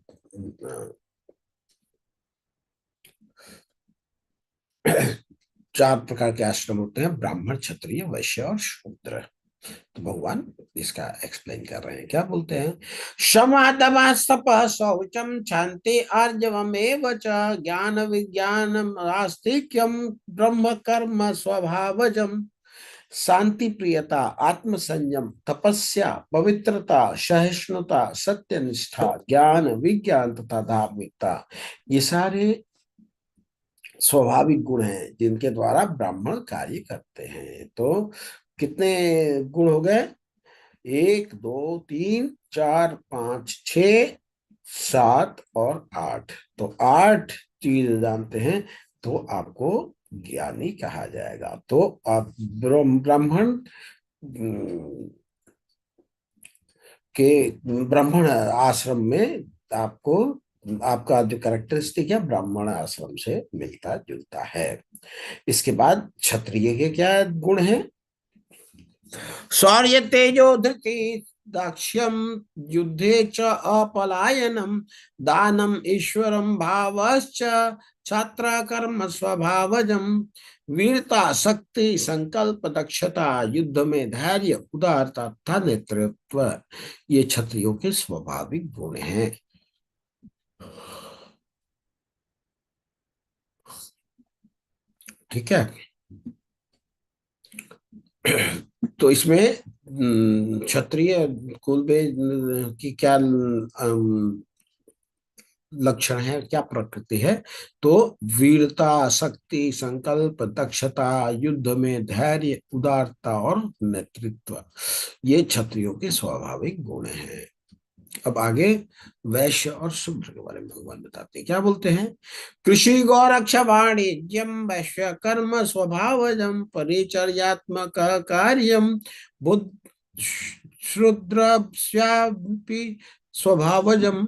4 प्रकार के आश्रम होते हैं, ब्राह्मण, क्षत्रिय, वैश्य और शूद्र। तो भगवान इसका एक्सप्लेन कर रहे हैं, क्या बोलते हैं, क्षमा दमा तपः शौचम शांति आर्जवमेव च ज्ञान विज्ञान आस्तिक्यम ब्रह्म कर्म स्वभावजम। शांति, प्रियता, आत्म संयम, तपस्या, पवित्रता, सहिष्णुता, सत्यनिष्ठा, ज्ञान विज्ञान तथा धार्मिकता, ये सारे स्वाभाविक गुण हैं जिनके द्वारा ब्राह्मण कार्य करते हैं। तो कितने गुण हो गए? 1 2 3 4 5 6 7 और 8। तो 8 चीज जानते हैं तो आपको ज्ञानी कहा जाएगा। तो आप ब्राह्मण के ब्राह्मण आश्रम में आपको आपका जो कैरेक्टरिस्टिक है ब्राह्मण आश्रम से मिलता जुलता है। इसके बाद क्षत्रिय के क्या गुण हैं? शौर्य तेजो धृति दाक्ष्यम युद्धे च अपलायनम दानम ईश्वरम भावश्च छात्र कर्म स्वभावजम वीरता शक्ति संकल्प दक्षता युद्ध में धैर्य उदारता तथा नेतृत्व ये क्षत्रियों के स्वाभाविक गुण हैं। ठीक है। तो इसमें क्षत्रिय कुल में की क्या लक्षण है, क्या प्रकृति है? तो वीरता शक्ति संकल्प दक्षता युद्ध में धैर्य उदारता और नेतृत्व ये क्षत्रियों के स्वाभाविक गुण हैं। अब आगे वैश्य और शूद्र के बारे में भगवान बताते हैं। क्या बोलते हैं? कृषि गौरक्षा वाणिज्यम वैश्य कर्म स्वभावजम परिचर्यात्मक कार्यम बुद्ध शूद्रस्यापि स्वभावजम।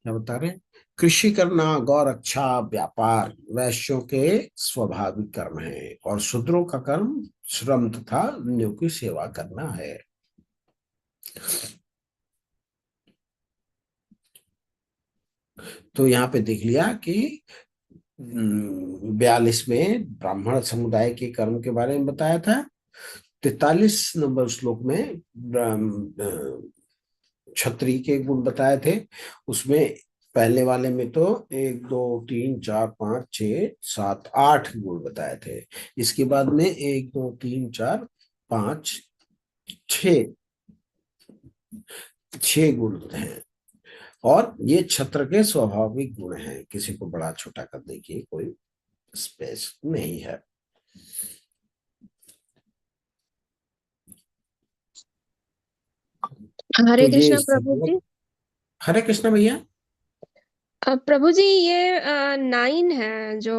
क्या बता रहे हैं? कृषि करना गौरक्षा व्यापार वैश्यों के स्वाभाविक कर्म है और शूद्रों का कर्म श्रम तथा अन्यों की सेवा करना है। तो यहाँ पे देख लिया कि 42 में ब्राह्मण समुदाय के कर्म के बारे में बताया था। 43 नंबर श्लोक में क्षत्रिय के गुण बताए थे। उसमें पहले वाले में तो 1 2 3 4 5 6 7 8 गुण बताए थे। इसके बाद में 1 2 3 4 5 6 गुण हैं और ये छत्र के स्वाभाविक गुण हैं। किसी को बड़ा छोटा करने की कोई स्पेस नहीं है। हरे तो ये कृष्णा प्रभु जी। हरे कृष्ण भैया। प्रभु जी ये 9 है जो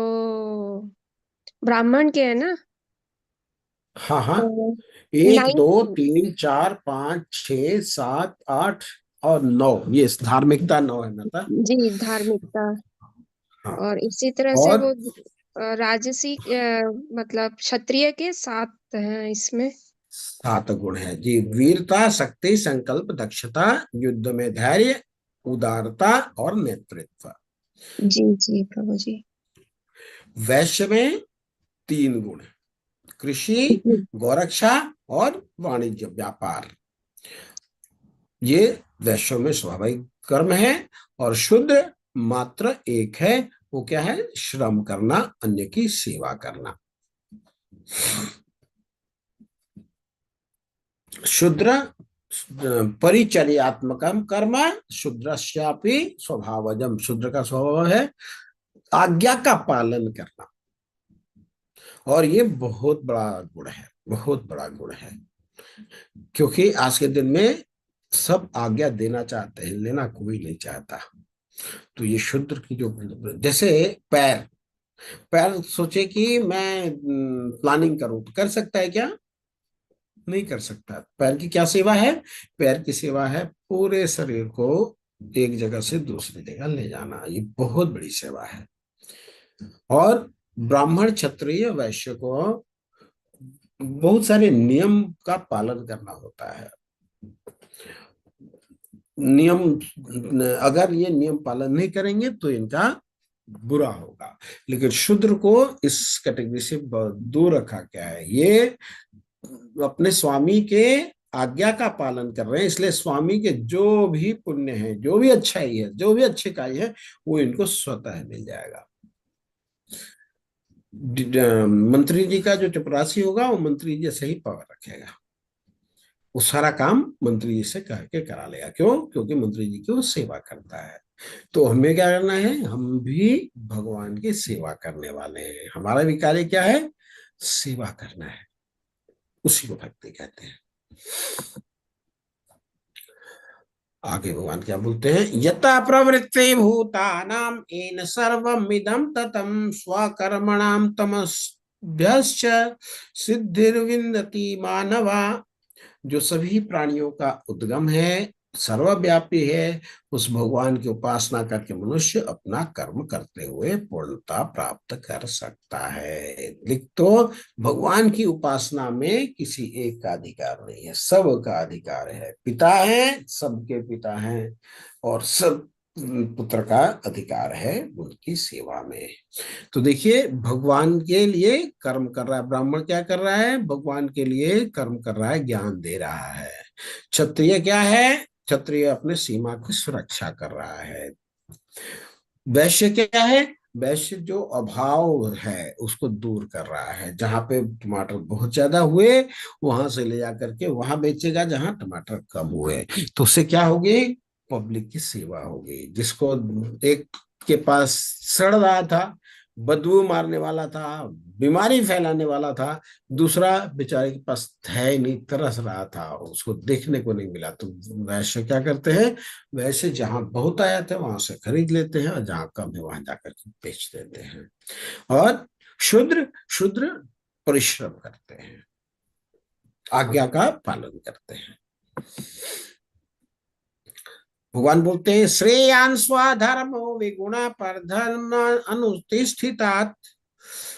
ब्राह्मण के है ना? हाँ हाँ, तो 1 9। 2 3 4 5 6 7 8 और 9 ये धार्मिकता 9 है माता। जी धार्मिकता। हाँ और इसी तरह से और वो राजसी मतलब क्षत्रिय के 7 हैं इसमें। 7 गुण है जी। वीरता शक्ति संकल्प दक्षता युद्ध में धैर्य उदारता और नेतृत्व। जी जी प्रभु जी। वैश्य में 3 गुण, कृषि जी गौरक्षा और वाणिज्य व्यापार ये वैश्यों में स्वाभाविक कर्म है। और शुद्र मात्र एक है, वो क्या है? श्रम करना अन्य की सेवा करना। शूद्र परिचर्यात्मकम कर्म शूद्रस्यापि स्वभावजम। शूद्र का स्वभाव है आज्ञा का पालन करना और ये बहुत बड़ा गुण है, बहुत बड़ा गुण है। क्योंकि आज के दिन में सब आज्ञा देना चाहते हैं, लेना कोई नहीं चाहता। तो ये शूद्र की जो जैसे पैर पैर सोचे कि मैं प्लानिंग करूं तो कर सकता है क्या? नहीं कर सकता। पैर की क्या सेवा है? पैर की सेवा है पूरे शरीर को एक जगह से दूसरी जगह ले जाना। ये बहुत बड़ी सेवा है। और ब्राह्मण क्षत्रिय वैश्य को बहुत सारे नियम का पालन करना होता है। नियम अगर ये नियम पालन नहीं करेंगे तो इनका बुरा होगा। लेकिन शूद्र को इस कैटेगरी से दूर रखा गया है। ये अपने स्वामी के आज्ञा का पालन कर रहे हैं, इसलिए स्वामी के जो भी पुण्य है, जो भी अच्छाई है, जो भी अच्छे कार्य है, वो इनको स्वतः मिल जाएगा। मंत्री जी का जो चपरासी होगा वो मंत्री जी से ही पावर रखेगा। वो सारा काम मंत्री जी से कह के करा लेगा। क्यों? क्योंकि मंत्री जी की वो सेवा करता है। तो हमें क्या करना है, हम भी भगवान की सेवा करने वाले हैं। हमारा भी कार्य क्या है, सेवा करना है। उसी को भक्ति कहते हैं। आगे भगवान क्या बोलते हैं, यथा प्रवृत्ति भूतानाम येन सर्वमिदं ततं स्वकर्मणां तमभ्यश्च सिद्धिर्विन्दति मानवा। जो सभी प्राणियों का उद्गम है, सर्वव्यापी है, उस भगवान की उपासना करके मनुष्य अपना कर्म करते हुए पूर्णता प्राप्त कर सकता है। लिख तो, भगवान की उपासना में किसी एक का अधिकार नहीं है, सबका अधिकार है। पिता है, सबके पिता हैं, और सब पुत्र का अधिकार है उनकी सेवा में। तो देखिए, भगवान के लिए कर्म कर रहा है ब्राह्मण, क्या कर रहा है, भगवान के लिए कर्म कर रहा है, ज्ञान दे रहा है। क्षत्रिय क्या है, क्षत्रिय अपने सीमा की सुरक्षा कर रहा है। वैश्य क्या है, वैश्य जो अभाव है उसको दूर कर रहा है। जहां पे टमाटर बहुत ज्यादा हुए, वहां से ले जाकर के वहां बेचेगा जहां टमाटर कम हुए। तो उससे क्या होगी, पब्लिक की सेवा होगी। जिसको एक के पास सड़ रहा था, बदबू मारने वाला था, बीमारी फैलाने वाला था, दूसरा बेचारे के पास है ही नहीं, तरस रहा था, उसको देखने को नहीं मिला। तो वैश्य क्या करते हैं, वैसे जहां बहुत आया था वहां से खरीद लेते हैं, और जहां कम है वहां जाकर के बेच देते हैं। और शूद्र, शूद्र परिश्रम करते हैं, आज्ञा का पालन करते हैं। भगवान बोलते हैं, श्रेयान स्वधर्मो विगुणा पर धर्म अनुतिष्ठितात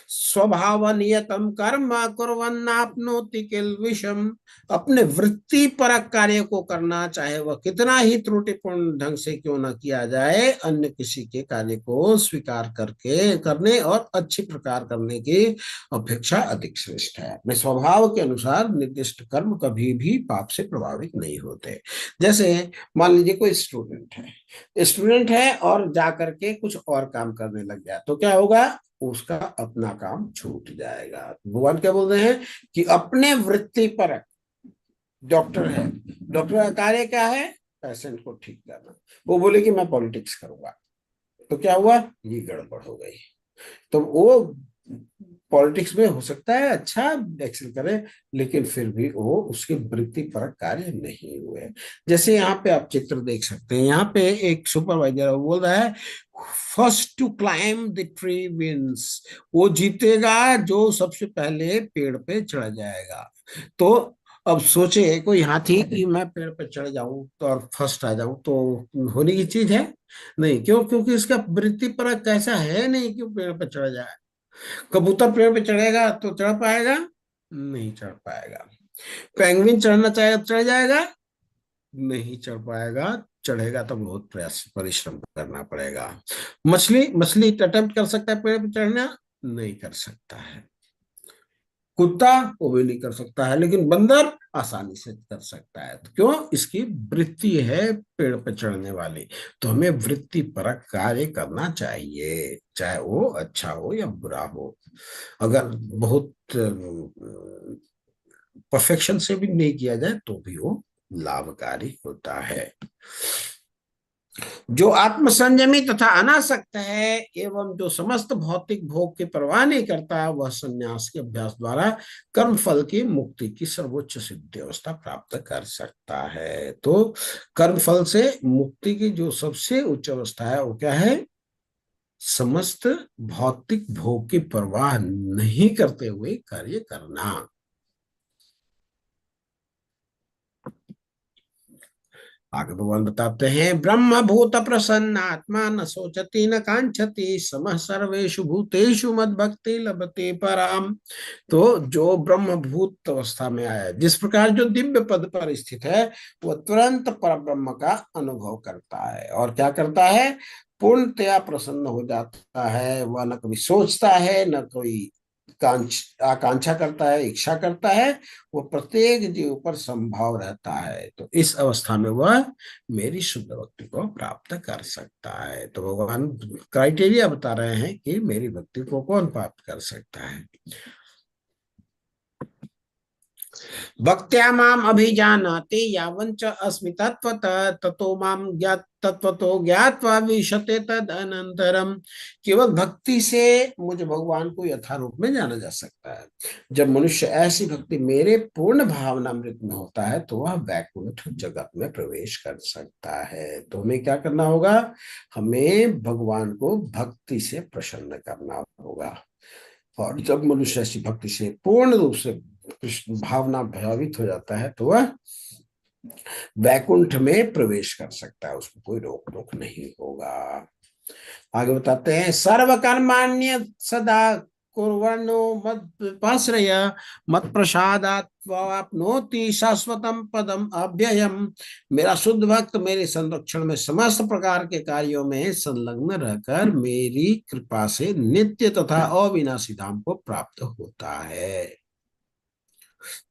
स्वभाव नियतम कर्म कुर्वन्नाप्नोति किल्बिषम। अपने वृत्ति परक कार्य को करना, चाहे वह कितना ही त्रुटिपूर्ण ढंग से क्यों न किया जाए, अन्य किसी के कार्य को स्वीकार करके करने और अच्छी प्रकार करने की अपेक्षा अधिक श्रेष्ठ है। अपने स्वभाव के अनुसार निर्दिष्ट कर्म कभी भी पाप से प्रभावित नहीं होते। जैसे मान लीजिए कोई स्टूडेंट है और जाकर के कुछ और काम करने लग गया, तो क्या होगा, उसका अपना काम छूट जाएगा। भगवान क्या बोल रहे हैं कि अपने वृत्ति पर, डॉक्टर है, डॉक्टर का कार्य क्या है, पेशेंट को ठीक करना। वो बोले कि मैं पॉलिटिक्स करूंगा, तो क्या हुआ, ये गड़बड़ हो गई। तो वो पॉलिटिक्स में हो सकता है अच्छा एक्सेल करे, लेकिन फिर भी वो उसके वृत्ति पर कार्य नहीं हुए। जैसे यहाँ पे आप चित्र देख सकते हैं, यहाँ पे एक सुपरवाइजर बोल रहा है, first to climb the tree wins. वो जीतेगा जो सबसे पहले पेड़ पे चढ़ जाएगा। तो अब सोचे कोई हाथी कि मैं पेड़ पे चढ़ जाऊं तो और फर्स्ट आ जाऊं, तो होने की चीज है नहीं। क्यों, क्योंकि इसका वृत्ति पर कैसा है नहीं कि पेड़ पे चढ़ जाए। कबूतर पेड़ पे चढ़ेगा तो चढ़ पाएगा, नहीं चढ़ पाएगा। पेंगुइन चढ़ना चाहेगा चढ़ जाएगा, नहीं चढ़ पाएगा। चढ़ेगा तो बहुत प्रयास परिश्रम करना पड़ेगा। मछली मछली अटेम्प्ट कर सकता है पेड़ पे चढ़ना, नहीं कर सकता है। कुत्ता वो भी नहीं कर सकता है, लेकिन बंदर आसानी से कर सकता है। तो क्यों, इसकी वृत्ति है पेड़ पर चढ़ने वाली। तो हमें वृत्ति परक कार्य करना चाहिए, चाहे वो अच्छा हो या बुरा हो। अगर बहुत परफेक्शन से भी नहीं किया जाए तो भी वो लाभकारी होता है। जो आत्म संयमी तथा अनासक्त है एवं जो समस्त भौतिक भोग की परवाह नहीं करता, वह संन्यास के अभ्यास द्वारा कर्म फल की मुक्ति की सर्वोच्च सिद्धि अवस्था प्राप्त कर सकता है। तो कर्म फल से मुक्ति की जो सबसे उच्च अवस्था है वो क्या है, समस्त भौतिक भोग की परवाह नहीं करते हुए कार्य करना। आगे भगवान बताते हैं, ब्रह्म भूत प्रसन्न आत्मा न सोचती न कांक्षति समः सर्वेषु भूतेषु मद भक्ति लभते पराम। तो जो ब्रह्म भूत अवस्था में आया, जिस प्रकार जो दिव्य पद पर स्थित है, वह तुरंत पर ब्रह्म का अनुभव करता है। और क्या करता है, पूर्णतया प्रसन्न हो जाता है। वह न कभी सोचता है, न कोई आकांक्षा करता है, इच्छा करता है। वो प्रत्येक जीव पर संभाव रहता है। तो इस अवस्था में वह मेरी शुद्ध भक्ति को प्राप्त कर सकता है। तो भगवान क्राइटेरिया बता रहे हैं कि मेरी भक्ति को कौन प्राप्त कर सकता है। भक्त्या माम अभिजानाति यावञ्च अस्मि तत्त्वतः ततो माम ज्ञात तत्वतो ज्ञात्वा विशते तद अनंतरम। केवल भक्ति से मुझे भगवान को यथारूप में जाना जा सकता है। जब मनुष्य ऐसी भक्ति मेरे पूर्ण भावनामृत में होता है तो वह वैकुंठ जगत में प्रवेश कर सकता है। तो हमें क्या करना होगा? हमें भगवान को भक्ति से प्रसन्न करना होगा। और जब मनुष्य ऐसी भक्ति से पूर्ण रूप से कृष्ण भावना भावित हो जाता है तो वह वैकुंठ में प्रवेश कर सकता है, उसको कोई रोक टोक नहीं होगा। आगे बताते हैं, सर्व कर्माण्य सदा कुर्वन्नो मद्विपाश्रय मत प्रसादात्वाप्नोति शाश्वतम पदम अव्ययम। मेरा शुद्ध भक्त मेरे संरक्षण में समस्त प्रकार के कार्यों में संलग्न रहकर मेरी कृपा से नित्य तथा अविनाशी धाम को प्राप्त होता है।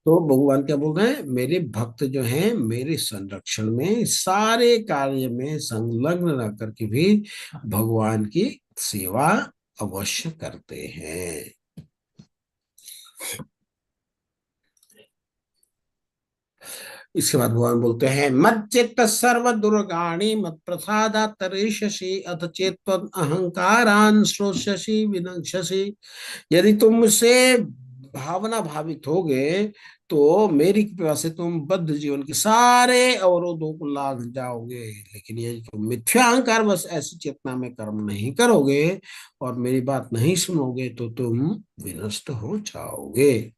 तो भगवान क्या बोल रहे हैं? मेरे भक्त जो हैं मेरे संरक्षण में सारे कार्य में संलग्न रह करके भी भगवान की सेवा अवश्य करते हैं। इसके बाद भगवान बोलते हैं, मत चित्त सर्व दुर्गाणी मत प्रसादा तरिष्यसि अथ चेत अहंकारान श्रोष्यसि विनश्यसि। यदि तुम मुझसे भावना भावित होगे तो मेरी कृपा से तुम बद्ध जीवन के सारे अवरोधों को लांघ जाओगे। लेकिन ये तुम मिथ्या अहंकार बस ऐसी चेतना में कर्म नहीं करोगे और मेरी बात नहीं सुनोगे तो तुम विनष्ट हो जाओगे।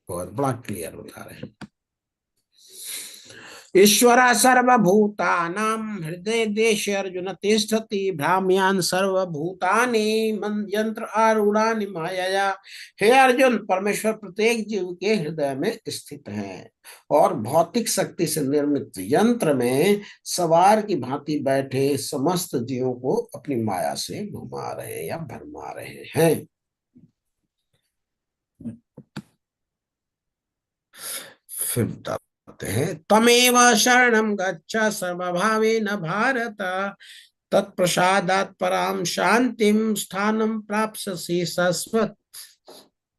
बहुत बड़ा क्लियर बता रहे हैं। ईश्वर सर्वभूतानां हृदय देश अर्जुन तिष्ठति भ्राम्यान सर्वभूतानि यंत्र आरूढ़ानि मायया। हे अर्जुन, परमेश्वर प्रत्येक जीव के हृदय में स्थित है और भौतिक शक्ति से निर्मित यंत्र में सवार की भांति बैठे समस्त जीवों को अपनी माया से घुमा रहे हैं या भरमा रहे हैं। फिर हैं, तमेव शरणं गच्छ सर्वभावेन भारत तत्प्रसादात् पराम शांतिम स्थानं प्राप्स्यसि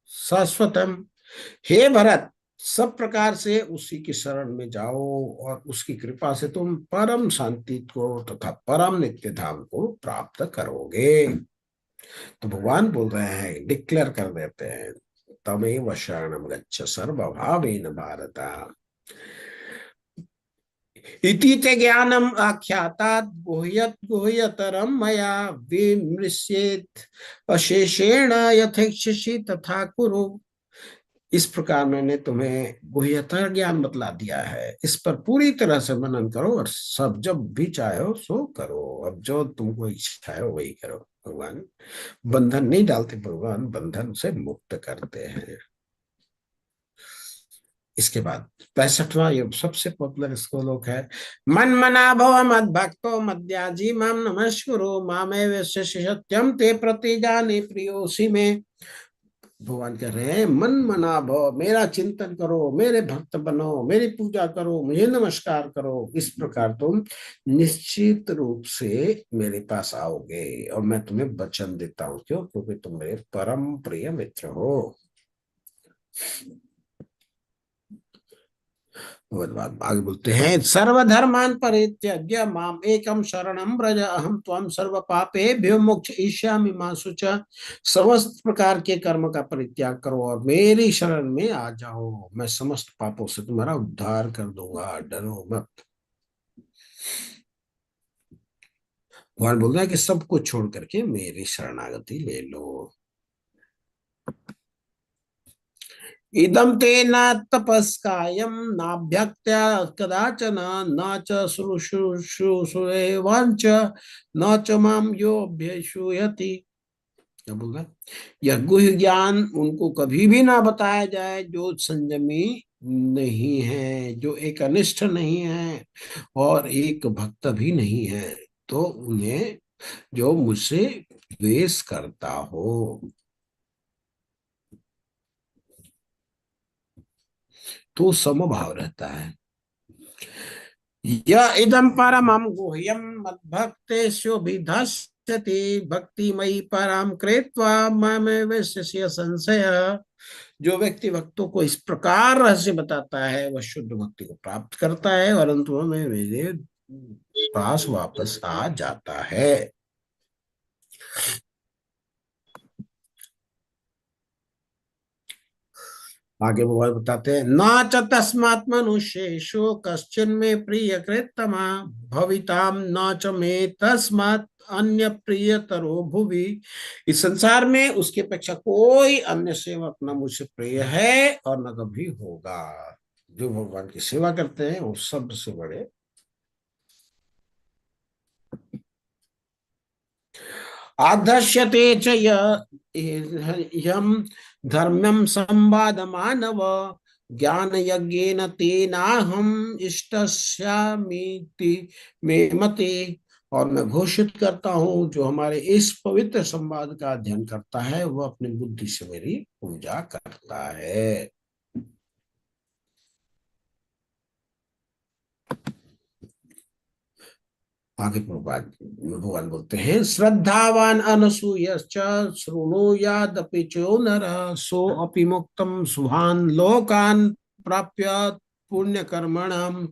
शाश्वतम। हे भरत, सब प्रकार से उसी की शरण में जाओ और उसकी कृपा से तुम परम शांति को तथा परम नित्य धाम को प्राप्त करोगे। तो भगवान बोल रहे हैं, डिक्लेयर कर देते हैं, तमेव शरणं गच्छ सर्वभावेन भारत इति ते ज्ञानम आख्यातात् गुह्यतरम मया विमृश्येत अशेषेण यथेच्छसि तथा कुरु। इस प्रकार मैंने तुम्हें गुह्यतर ज्ञान बतला दिया है, इस पर पूरी तरह से मनन करो और सब जब भी चाहो सो करो। अब जो तुमको इच्छा है वही करो। भगवान बंधन नहीं डालते, भगवान बंधन से मुक्त करते हैं। इसके बाद 65वां ये सबसे पॉपुलर श्लोक है, मन मना भव मद भक्तो मद्याजी माम नमस्कुरु मामेव सत्यम ते प्रतिजाने प्रियोसी में। भगवान कह रहे हैं, मन मना भव, मेरा चिंतन करो, मेरे भक्त बनो, मेरी पूजा करो, मुझे नमस्कार करो। इस प्रकार तुम निश्चित रूप से मेरे पास आओगे और मैं तुम्हें वचन देता हूँ। क्यों? क्योंकि तुम मेरे परम प्रिय मित्र हो। आगे बोलते हैं, सर्वधर्मान परित्यज्य माम एकम शरणं व्रज अहम त्वं सर्व पापेभ्यो मोक्षयिष्यामि मा शुचः। समस्त प्रकार के कर्म का परित्याग करो और मेरी शरण में आ जाओ, मैं समस्त पापों से तुम्हारा उद्धार कर दूंगा, डरो मत। भगवान बोल रहा है कि सब कुछ छोड़ करके मेरी शरणागति ले लो। इदं ते न तपस्कायं नाभ्यक्त्या कदाचन न च शुश्रूषुरेवांच न च माम यो अभ्यसूयति। क्या बोल रहा है? यह गुह्य ज्ञान उनको कभी भी ना बताया जाए जो संयमी नहीं है, जो एक अनिष्ठ नहीं है और एक भक्त भी नहीं है। तो उन्हें जो मुझसे द्वेष करता हो तो समभाव रहता है। या इदं परमं गुह्यं मद्भक्तेषु भक्तिमयी पराम कृत्वा मामेव शिष्य संशय। जो व्यक्ति भक्तों को इस प्रकार रहस्य बताता है वह शुद्ध भक्ति को प्राप्त करता है और अंत में मेरे पास वापस आ जाता है। आगे वो बताते हैं, न च तस्मात् मनुष्येषु कश्चिन में प्रिय कृतमा भविताम न च मे तस्मात् अन्य प्रियतरो भुवि। इस संसार में उसकी अपेक्षा कोई अन्य सेवक न मुझसे प्रिय है और न कभी होगा। जो भगवान की सेवा करते हैं वो सबसे बड़े। आदर्श्यते च यम धर्म्यम संवाद मानव ज्ञान यज्ञेन तेनाहम इष्टस्यामीति मे मते। और मैं घोषित करता हूँ जो हमारे इस पवित्र संवाद का अध्ययन करता है वह अपनी बुद्धि से मेरी पूजा करता है। आगे भगवान बोलते हैं, श्रद्धावान अनसूयश्च शृणुयादपि चो नरः सो अपि मुक्तम शुभान लोकान प्राप्य पुण्य कर्मणाम।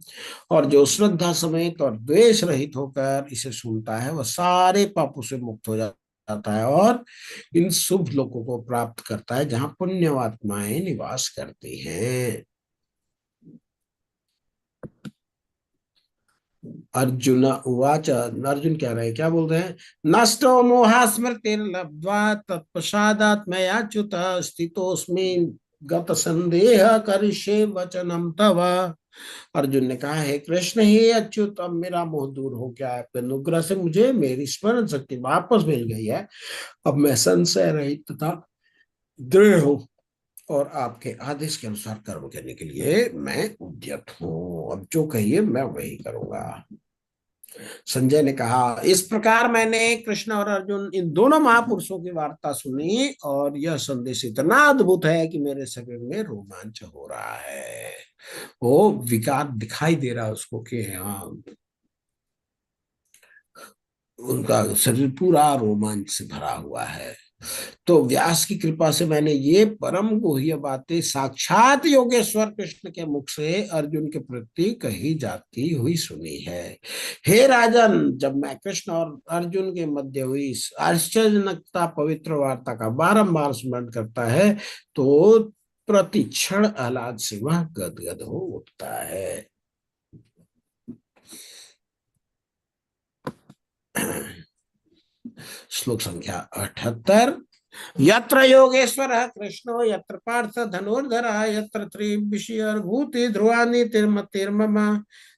और जो श्रद्धा समेत और द्वेष रहित होकर इसे सुनता है वह सारे पापों से मुक्त हो जाता है और इन शुभ लोकों को प्राप्त करता है जहाँ पुण्यवात्माएं निवास करती हैं। अर्जुन उवाच, अर्जुन कह रहे हैं, क्या बोल रहे हैं, नष्टो मोहा स्मृतिर्लब्ध्वा तत्प्रसादात् मयाच्युत स्थितोऽस्मि गत संदेह करिष्ये वचनम तव। अर्जुन ने कहा, है कृष्ण ही अच्युत, अब मेरा मोह दूर हो गया है, आपके अनुग्रह से मुझे मेरी स्मरण शक्ति वापस मिल गई है। अब मैं संशय रहित तथा दृढ़ हूँ और आपके आदेश के अनुसार कर्म करने के लिए मैं उद्यत हूँ। अब जो कहिए मैं वही करूंगा। संजय ने कहा, इस प्रकार मैंने कृष्ण और अर्जुन इन दोनों महापुरुषों की वार्ता सुनी और यह संदेश इतना अद्भुत है कि मेरे शरीर में रोमांच हो रहा है। वो विकार दिखाई दे रहा है उसको कि हाँ, उनका शरीर पूरा रोमांच से भरा हुआ है। तो व्यास की कृपा से मैंने ये परम गुह्य बातें साक्षात योगेश्वर कृष्ण के मुख से अर्जुन के प्रति कही जाती हुई सुनी है। हे राजन, जब मैं कृष्ण और अर्जुन के मध्य हुई इस आश्चर्यजनकता पवित्र वार्ता का बारंबार स्मरण करता है तो प्रति क्षण आह्लाद से वह गदगद हो उठता है। श्लोक संख्या 78। यत्र योगेश्वरः कृष्णो यत्र पार्थ धनुर्धरः यत्र त्रिविषयर्भूति ध्रुवानि तिर्मतिर्मम।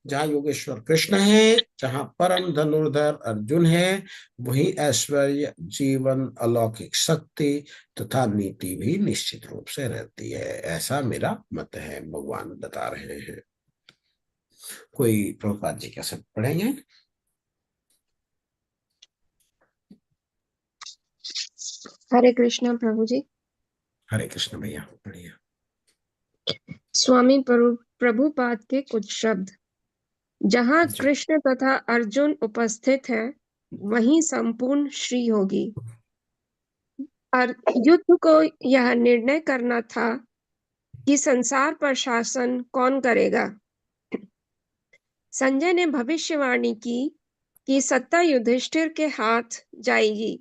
जहाँ योगेश्वर कृष्ण है, जहाँ परम धनुर्धर अर्जुन है, वही ऐश्वर्य, जीवन, अलौकिक शक्ति तथा नीति भी निश्चित रूप से रहती है। ऐसा मेरा मत है, भगवान बता रहे हैं। कोई प्रभुपाद जी कैसे पढ़ेंगे? हरे कृष्ण प्रभु जी। हरे कृष्ण भैया, बढ़िया। स्वामी प्रभुपाद के कुछ शब्द। जहाँ जी। कृष्ण तथा अर्जुन उपस्थित हैं, वहीं संपूर्ण श्री होगी। और युद्ध को यह निर्णय करना था कि संसार पर शासन कौन करेगा। संजय ने भविष्यवाणी की कि सत्ता युधिष्ठिर के हाथ जाएगी,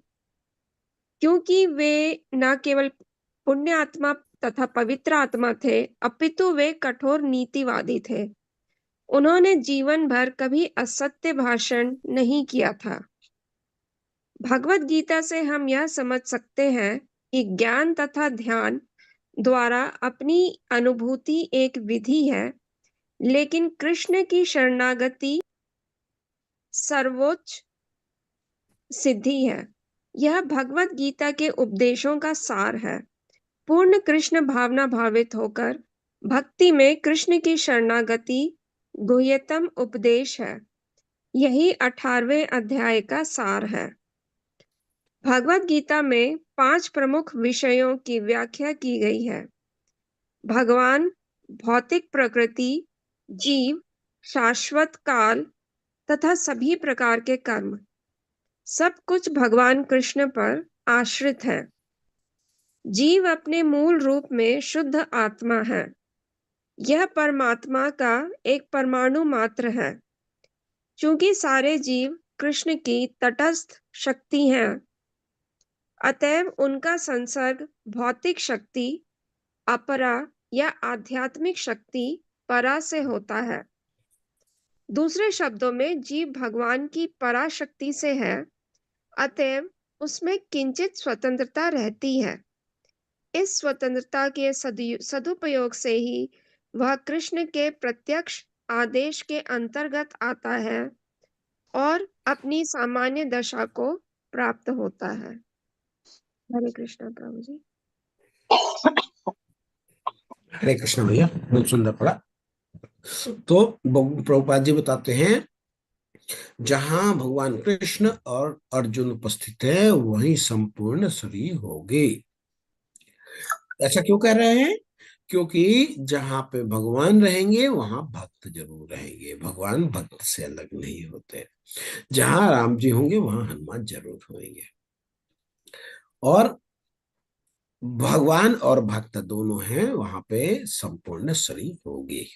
क्योंकि वे न केवल पुण्य आत्मा तथा पवित्र आत्मा थे, अपितु वे कठोर नीतिवादी थे। उन्होंने जीवन भर कभी असत्य भाषण नहीं किया था। भगवत गीता से हम यह समझ सकते हैं कि ज्ञान तथा ध्यान द्वारा अपनी अनुभूति एक विधि है, लेकिन कृष्ण की शरणागति सर्वोच्च सिद्धि है। यह भगवत गीता के उपदेशों का सार है। पूर्ण कृष्ण भावना भावित होकर भक्ति में कृष्ण की शरणागति गुह्यतम उपदेश है। यही 18वें अध्याय का सार है। भगवत गीता में 5 प्रमुख विषयों की व्याख्या की गई है: भगवान, भौतिक प्रकृति, जीव, शाश्वत काल तथा सभी प्रकार के कर्म। सब कुछ भगवान कृष्ण पर आश्रित है। जीव अपने मूल रूप में शुद्ध आत्मा है। यह परमात्मा का एक परमाणु मात्र है। चूंकि सारे जीव कृष्ण की तटस्थ शक्ति हैं, अतएव उनका संसर्ग भौतिक शक्ति अपरा या आध्यात्मिक शक्ति परा से होता है। दूसरे शब्दों में जीव भगवान की पराशक्ति से है, अतएव उसमें किंचित स्वतंत्रता रहती है। इस स्वतंत्रता के सदुपयोग से ही वह कृष्ण के प्रत्यक्ष आदेश के अंतर्गत आता है और अपनी सामान्य दशा को प्राप्त होता है। हरे कृष्णा प्रभु जी। हरे कृष्ण भैया, बहुत सुंदर पढ़ा। तो प्रभुपाद जी बताते हैं, जहां भगवान कृष्ण और अर्जुन उपस्थित है वहीं संपूर्ण शरीर होगी। ऐसा क्यों कह रहे हैं? क्योंकि जहां पे भगवान रहेंगे वहां भक्त जरूर रहेंगे। भगवान भक्त से अलग नहीं होते। जहां राम जी होंगे वहां हनुमान जरूर होंगे। और भगवान और भक्त दोनों हैं, वहां पे संपूर्ण शरीर होगी।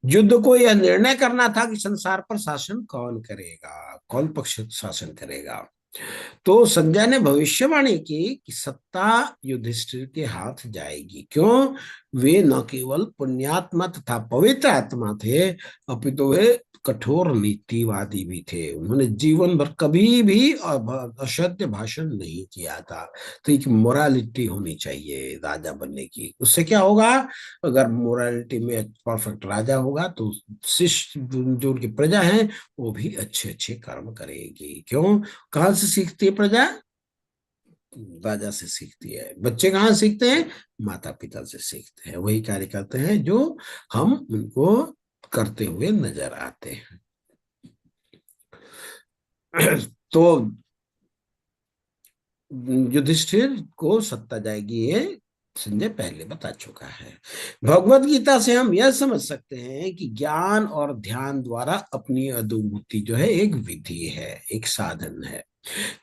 युद्ध को यह निर्णय करना था कि संसार पर शासन कौन करेगा, कौन पक्ष शासन करेगा। तो संजय ने भविष्यवाणी की कि सत्ता युधिष्ठिर के हाथ जाएगी। क्यों? वे न केवल पुण्यात्मा तथा पवित्र आत्मा थे, अपितु वे कठोर नीतिवादी भी थे। उन्होंने जीवन भर कभी भी असत्य भाषण नहीं किया था। तो एक मोरालिटी होनी चाहिए राजा बनने की। उससे क्या होगा? अगर मोरालिटी में परफेक्ट राजा होगा तो शिष्य जो उनकी प्रजा है वो भी अच्छे अच्छे कर्म करेगी। क्यों? कहाँ से सीखती है प्रजा? राजा से सीखती है। बच्चे कहाँ सीखते हैं? माता पिता से सीखते हैं। वही कार्य करते हैं जो हम उनको करते हुए नजर आते हैं। तो युधिष्ठिर को सत्ता जाएगी, ये संजय पहले बता चुका है। भगवत गीता से हम यह समझ सकते हैं कि ज्ञान और ध्यान द्वारा अपनी अनुभूति जो है एक विधि है, एक साधन है।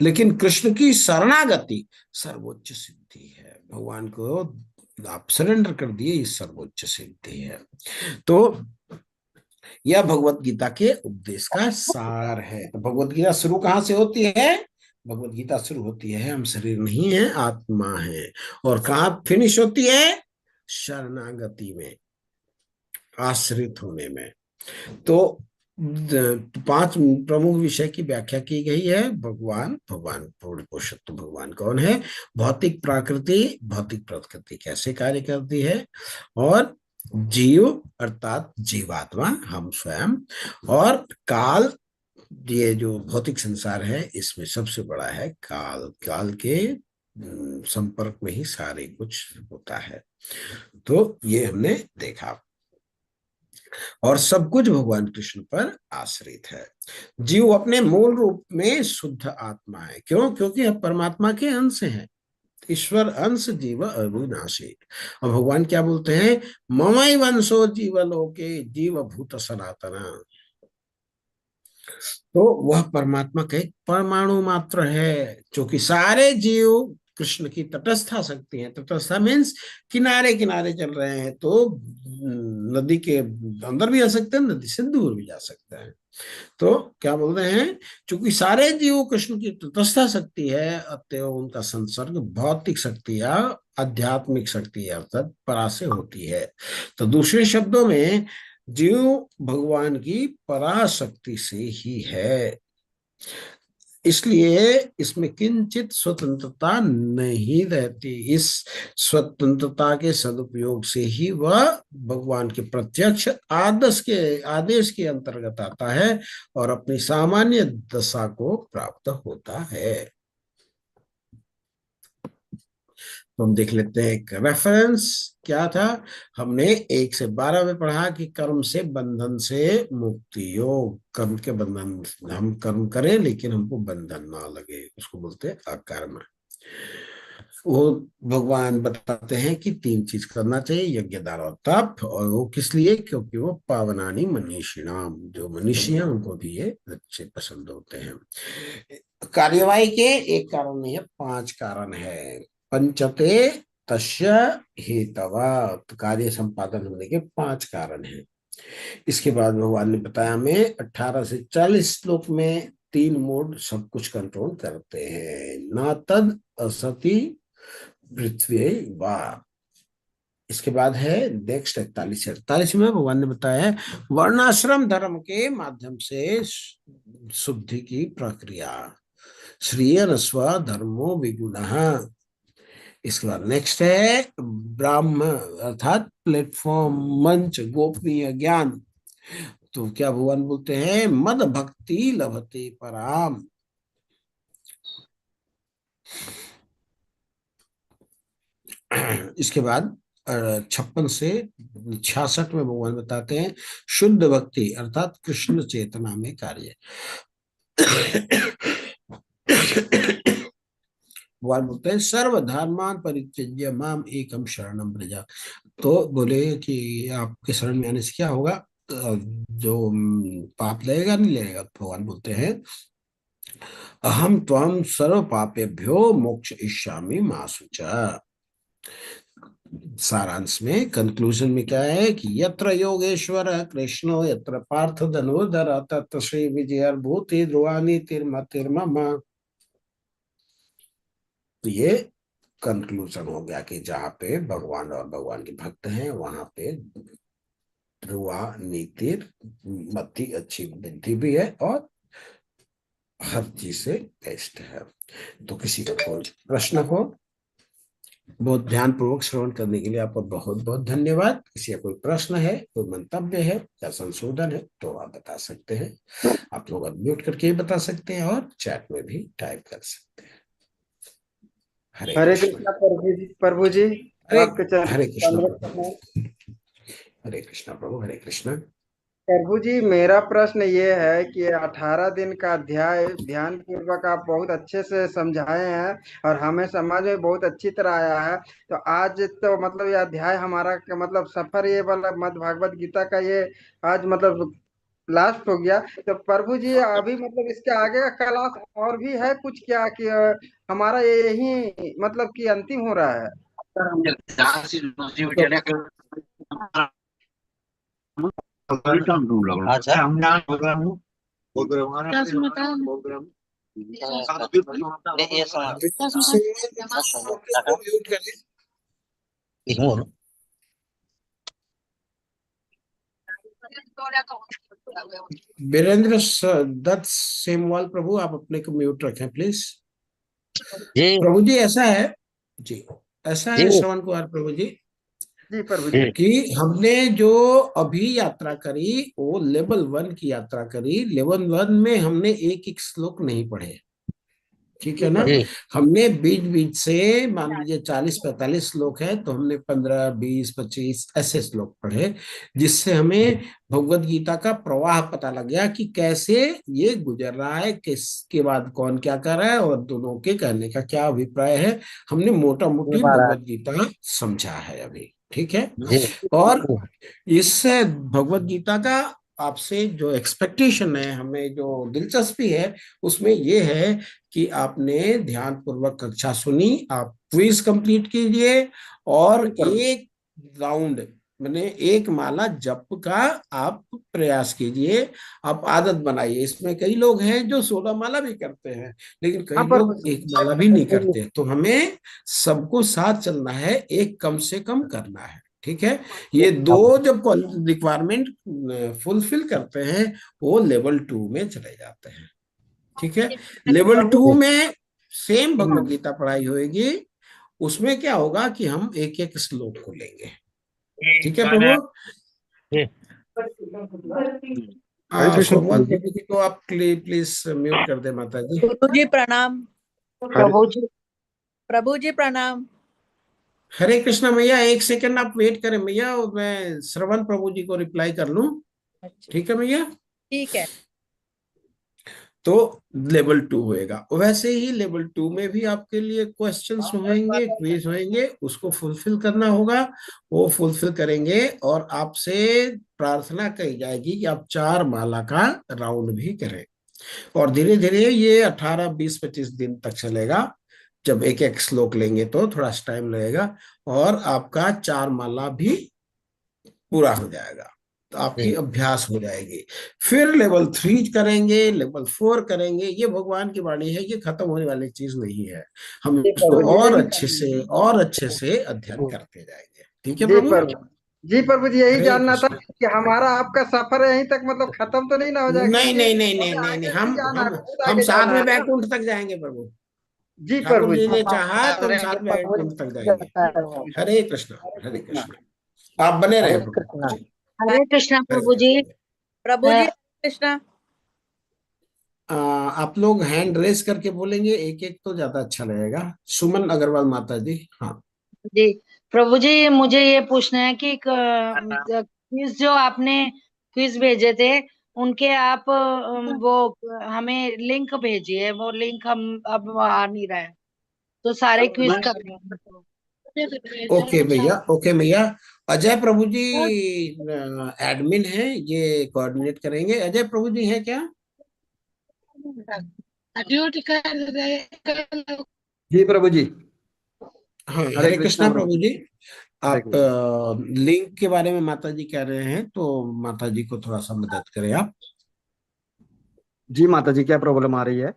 लेकिन कृष्ण की शरणागति सर्वोच्च सिद्धि है। भगवान को आप सरेंडर कर दिए, ये सर्वोच्च सिद्धि है। तो यह भगवत गीता के उपदेश का सार है। तो भगवत गीता शुरू कहाँ से होती है? भगवत गीता शुरू होती है, हम शरीर नहीं है, आत्मा है। और कहाँ फिनिश होती है? शरणागति में, आश्रित होने में। तो 5 प्रमुख विषय की व्याख्या की गई है। भगवान, भगवान पूर्ण पुरुषोत्तम भगवान कौन है? भौतिक प्रकृति, भौतिक प्रकृति कैसे कार्य करती है, और जीव अर्थात जीवात्मा हम स्वयं, और काल, ये जो भौतिक संसार है इसमें सबसे बड़ा है काल। काल के संपर्क में ही सारे कुछ होता है। तो ये हमने देखा। और सब कुछ भगवान कृष्ण पर आश्रित है। जीव अपने मूल रूप में शुद्ध आत्मा है। क्यों? क्योंकि हम परमात्मा के अंश हैं। ईश्वर अंश जीव अविनाशी। और भगवान क्या बोलते हैं? ममई वंशो जीव लोके जीव भूत सनातना। तो वह परमात्मा का एक परमाणु मात्र है, जो कि सारे जीव कृष्ण की तटस्था शक्ति है। तटस्था मीन्स किनारे किनारे चल रहे हैं तो नदी के अंदर भी आ सकते हैं, नदी से दूर भी जा सकते हैं। तो क्या बोल रहे हैं? चूंकि सारे जीव कृष्ण की तटस्था शक्ति है, अतएव उनका संसर्ग भौतिक शक्ति या आध्यात्मिक शक्ति अर्थात परा से होती है। तो दूसरे शब्दों में जीव भगवान की पराशक्ति से ही है। इसलिए इसमें किंचित स्वतंत्रता नहीं रहती। इस स्वतंत्रता के सदुपयोग से ही वह भगवान के प्रत्यक्ष आदेश के अंतर्गत आता है और अपनी सामान्य दशा को प्राप्त होता है। तो हम देख लेते हैं एक रेफरेंस क्या था। हमने 1 से 12 में पढ़ा कि कर्म से बंधन से मुक्ति योग। कर्म के बंधन, हम कर्म करें लेकिन हमको बंधन ना लगे, उसको बोलते हैं अकर्म। वो भगवान बताते हैं कि 3 चीज करना चाहिए, यज्ञ दान और तप। और वो किस लिए? क्योंकि वो पावनानी मनीषिणाम, जो मनीषी हैं उनको भी ये अच्छे पसंद होते हैं। कार्यवाही के एक कारण नहीं है, 5 कारण है। पंचते तस्य हेतवा, तो कार्य संपादन होने के 5 कारण हैं। इसके बाद भगवान ने बताया हमें 18 से 40 श्लोक में 3 मोड सब कुछ कंट्रोल करते हैं। न तद असति पृथ्वी वा। इसके बाद है नेक्स्ट 41 से 48 में भगवान ने बताया है वर्णाश्रम धर्म के माध्यम से शुद्धि की प्रक्रिया। श्रियन स्व धर्मो विगुणः। इसके बाद नेक्स्ट है ब्राह्म अर्थात प्लेटफॉर्म, मंच, गोपनीय ज्ञान। तो क्या भगवान बोलते हैं? मद भक्ति लभते पराम। इसके बाद 56 से 66 में भगवान बताते हैं शुद्ध भक्ति अर्थात कृष्ण चेतना में कार्य। भगवान बोलते हैं सर्वधर्मान परित्यज्य माम एकम शरणम व्रज। तो बोले कि आपके शरण में आने से क्या होगा? जो पाप लगेगा नहीं लगेगा? तो भगवान बोलते हैं अहम त्वं सर्व पापेभ्यो मोक्ष इष्यामि मा शुचा। सारांश में कंक्लूजन में क्या है कि यत्र योगेश्वर कृष्णो यत्र पार्थ धनुर्धर तत्र श्री विजय भूति ध्रुवानी तिर्मतिर्मम। तो ये कंक्लूजन हो गया कि जहाँ पे भगवान और भगवान के भक्त हैं वहां पे ध्रुवा नीतिर मति अच्छी बुद्धि भी है और हर चीज से बेस्ट है। तो किसी का कोई प्रश्न हो? बहुत ध्यान पूर्वक श्रवण करने के लिए आपको बहुत बहुत धन्यवाद। किसी का कोई प्रश्न है, कोई मंतव्य है या संशोधन है तो आप बता सकते हैं। आप लोग अनम्यूट करके भी बता सकते हैं और चैट में भी टाइप कर सकते हैं। हरे हरे कृष्ण। कृष्णा प्रभु जी हरे आपके चरण हरे कृष्ण वंदन करते हैं। प्रभु। हरे कृष्ण प्रभु। हरे कृष्ण। प्रभु जी मेरा प्रश्न ये है कि 18 दिन का अध्याय ध्यान पूर्वक आप बहुत अच्छे से समझाए हैं और हमें समझ में बहुत अच्छी तरह आया है। तो आज तो मतलब ये अध्याय हमारा मतलब सफर ये वाला मद् भागवत गीता का ये आज मतलब लास्ट हो गया। तो प्रभु जी अभी मतलब इसके आगे का क्लास और भी है कुछ क्या कि हमारा ये यही मतलब कि अंतिम हो रहा है? तो अच्छा ये म्यूट करें। वीरेंद्र दत्त सेमवाल प्रभु, आप अपने को म्यूट रखें प्लीज। जी प्रभु जी ऐसा है जी, ऐसा है जी श्रवण कुमार प्रभु जी जी प्रभु जी। कि हमने जो अभी यात्रा करी वो लेवल 1 की यात्रा करी। लेवल 1 में हमने एक एक श्लोक नहीं पढ़े, ठीक है ना। जी हमने बीच बीच से मान लीजिए 40-45 श्लोक है तो हमने 15-20-25 ऐसे श्लोक पढ़े, जिससे हमें भगवत गीता का प्रवाह पता लग गया कि कैसे ये गुजर रहा है, किसके बाद कौन क्या कर रहा है और दोनों के कहने का क्या अभिप्राय है। हमने मोटा मोटी महाराज भगवत गीता समझा है अभी, ठीक है। जी और इस भगवत गीता का आपसे जो एक्सपेक्टेशन है, हमें जो दिलचस्पी है उसमें ये है कि आपने ध्यान पूर्वक कक्षा सुनी, आप क्विज कंप्लीट कीजिए और एक राउंड मैंने एक माला जप का आप प्रयास कीजिए। आप आदत बनाइए। इसमें कई लोग हैं जो 16 माला भी करते हैं लेकिन हाँ कई प्रभु लोग जी। एक माला भी नहीं करते। तो हमें सबको साथ चलना है, एक कम से कम करना है, ठीक है। ये दो जब रिक्वायरमेंट फुलफिल करते हैं वो लेवल 2 में चले जाते हैं, ठीक है। लेवल 2 में सेम भगवत गीता पढ़ाई होगी। उसमें क्या होगा कि हम एक एक श्लोक को लेंगे, ठीक है प्रभु। हरे कृष्ण सोमवार प्रभु जी। प्रभु जी को आप प्लीज म्यूट कर दे माता जी। गुरु जी प्रणाम। हरे प्रभु जी प्रणाम। हरे कृष्णा मैया, एक सेकंड आप वेट करें मैया, और मैं श्रवण प्रभु जी को रिप्लाई कर लूं, अच्छा ठीक है मैया। ठीक है। तो लेवल 2 होएगा। वैसे ही लेवल 2 में भी आपके लिए क्वेश्चंस होंगे, क्विज होंगे, उसको फुलफिल करना होगा। वो फुलफिल करेंगे और आपसे प्रार्थना कही जाएगी कि आप 4 माला का राउंड भी करें। और धीरे धीरे ये 18, 20, 25 दिन तक चलेगा। जब एक एक श्लोक लेंगे तो थोड़ा टाइम लगेगा और आपका 4 माला भी पूरा हो जाएगा, तो आपकी अभ्यास हो जाएगी। फिर लेवल 3 करेंगे, लेवल 4 करेंगे। ये भगवान की वाणी है, ये खत्म होने वाली चीज नहीं है। हम जी इसको प्रभु जी, और अच्छे से अध्ययन करते जाएंगे। ठीक है जी प्रभु? प्रभु जी, प्रभु जी यही हरे जानना था कृष्ण। कि हमारा आपका सफर यहीं तक मतलब खत्म तो नहीं ना हो जाए, नहीं क्योंकि नहीं नहीं नहीं हमें नहीं नहीं, आगे भी जाना है, बहुत हम आगे साथ जाना में है ना। वैकुंठ तक जाएंगे प्रभु। जी ठाकुर प्रभु जी जी। ने चाहा तो हम साथ में वैकुंठ तक जाएंगे। हरे कृष्ण, हरे कृष्ण। आप बने रहे प्रभु जी। हरे कृष्णा हरे प्रभु जी। कृष्ण। प्रभु जी कृष्णा। आप लोग हैंड रेस करके बोलेंगे एक एक तो ज्यादा अच्छा लगेगा। सुमन अग्रवाल माता जी। हाँ जी प्रभु जी, मुझे ये पूछना है कि क्विज जो आपने क्विज भेजे थे, उनके आप वो हमें लिंक भेजिए। वो लिंक हम अब आ नहीं रहा है, तो सारे क्विज करने हैं। ओके भैया, ओके भैया। अजय प्रभु जी एडमिन है, ये कोऑर्डिनेट करेंगे। अजय प्रभु जी हैं क्या? जी प्रभु जी। हाँ, हरे हरे कृष्णा कृष्णा प्रभु। प्रभु जी। हरे आप कृष्णा। लिंक के बारे में माता जी कह रहे हैं, तो माता जी को थोड़ा सा मदद करें आप। जी माता जी, क्या प्रॉब्लम आ रही है?